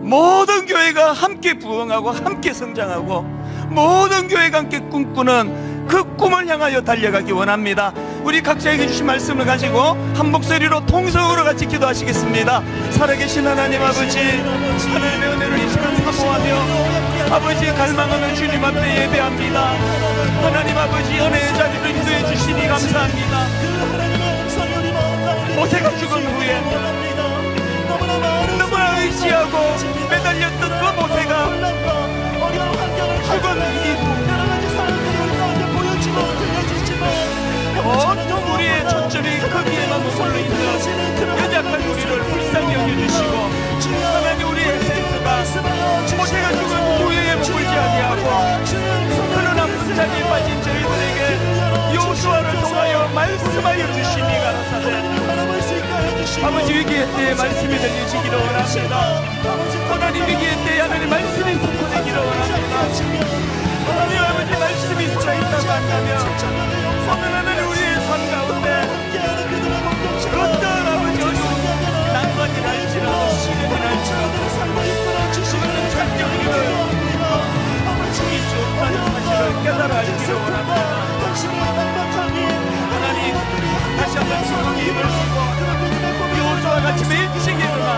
모든 교회가 함께 부흥하고 함께 성장하고 모든 교회가 함께 꿈꾸는 그 꿈을 향하여 달려가기 원합니다. 우리 각자에게 주신 말씀을 가지고 한 목소리로 통성으로 같이 기도하시겠습니다. 살아계신 하나님 아버지, 하나님의 은혜를 이 시간 사모하며 아버지의 갈망하는 주님 앞에 예배합니다. 하나님 아버지, 은혜의 자리로 인도해 주시니 감사합니다. 모세가 죽은 후에 너무나 의지하고 매달렸던 그 모세가 죽은 이후 온통 우리의 초점이 거기에만 머물러 있는 연약한 우리를 불쌍히 여겨주시고, 하나님, 우리의 센터가 모세가 죽은 후에 머물지 아니하고 그런 아픈 자리에 빠진 저희들에게 요수아를 통하여 말씀하여 주시니 가라사대. 아버지, 위기의 때에 말씀이 들리시기를 원합니다. 하나님, 위기의 때에 하나님 말씀이 선포되기를 원합니다. 하나님 아버지, 말씀이 살아있다고 한다면 오늘 하나님 우리의 삶 가운데 어떤 아버지 어려운 난관이랄지라도 시련이랄지라도 그것은 절대 우리를 죽일 수 없다는 사실을 깨달아 알기를 원합니다. 하나님, 다시 한번 소망의 힘을 주고 요수아 같이 매일 일찍 일어나,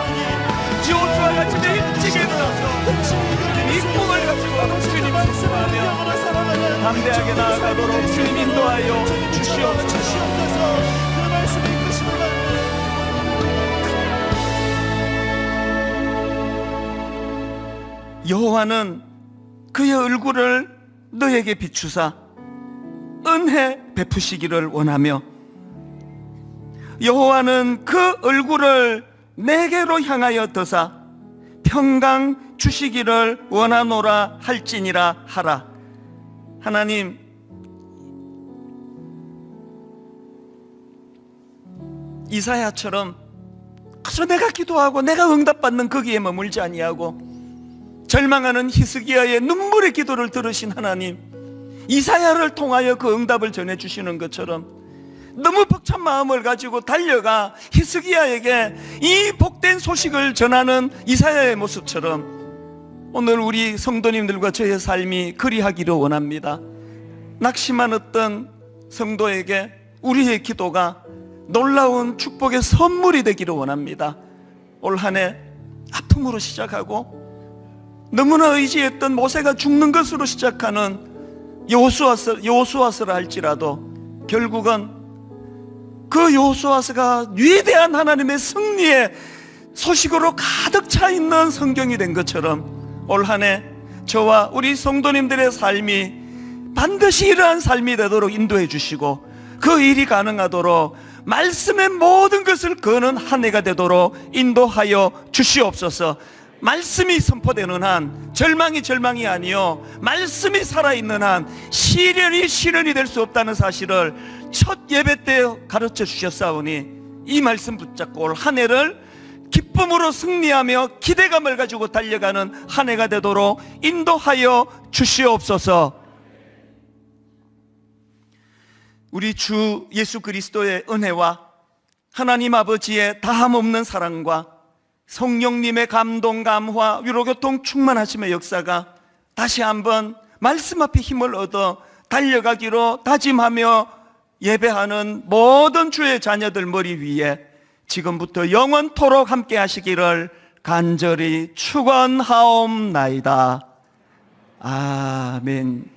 요수아 같이 매일 일찍 일어나서 이 꿈을 가지고 주님 말씀하며 담대하게 나아가도록 주님 인도하여 주시옵소서. 여호와는 그의 얼굴을 너에게 비추사 은혜 베푸시기를 원하며, 여호와는 그 얼굴을 내게로 향하여 드사 평강 주시기를 원하노라 할지니라 하라. 하나님, 이사야처럼 그저 내가 기도하고 내가 응답받는 거기에 머물지 아니하고 절망하는 히스기야의 눈물의 기도를 들으신 하나님, 이사야를 통하여 그 응답을 전해주시는 것처럼 너무 벅찬 마음을 가지고 달려가 히스기야에게 이 복된 소식을 전하는 이사야의 모습처럼 오늘 우리 성도님들과 저의 삶이 그리하기를 원합니다. 낙심한 어떤 성도에게 우리의 기도가 놀라운 축복의 선물이 되기를 원합니다. 올 한 해 아픔으로 시작하고 너무나 의지했던 모세가 죽는 것으로 시작하는 여호수아서라 할지라도 결국은 그 여호수아서가 위대한 하나님의 승리의 소식으로 가득 차 있는 성경이 된 것처럼 올 한 해 저와 우리 성도님들의 삶이 반드시 이러한 삶이 되도록 인도해 주시고 그 일이 가능하도록 말씀의 모든 것을 거는 한 해가 되도록 인도하여 주시옵소서. 말씀이 선포되는 한 절망이 아니요 말씀이 살아있는 한 시련이 될 수 없다는 사실을 첫 예배 때 가르쳐 주셨사오니 이 말씀 붙잡고 올 한 해를 기쁨으로 승리하며 기대감을 가지고 달려가는 한 해가 되도록 인도하여 주시옵소서. 우리 주 예수 그리스도의 은혜와 하나님 아버지의 다함없는 사랑과 성령님의 감동, 감화, 위로교통 충만하심의 역사가 다시 한번 말씀 앞에 힘을 얻어 달려가기로 다짐하며 예배하는 모든 주의 자녀들 머리 위에 지금부터 영원토록 함께 하시기를 간절히 축원하옵나이다. 아멘.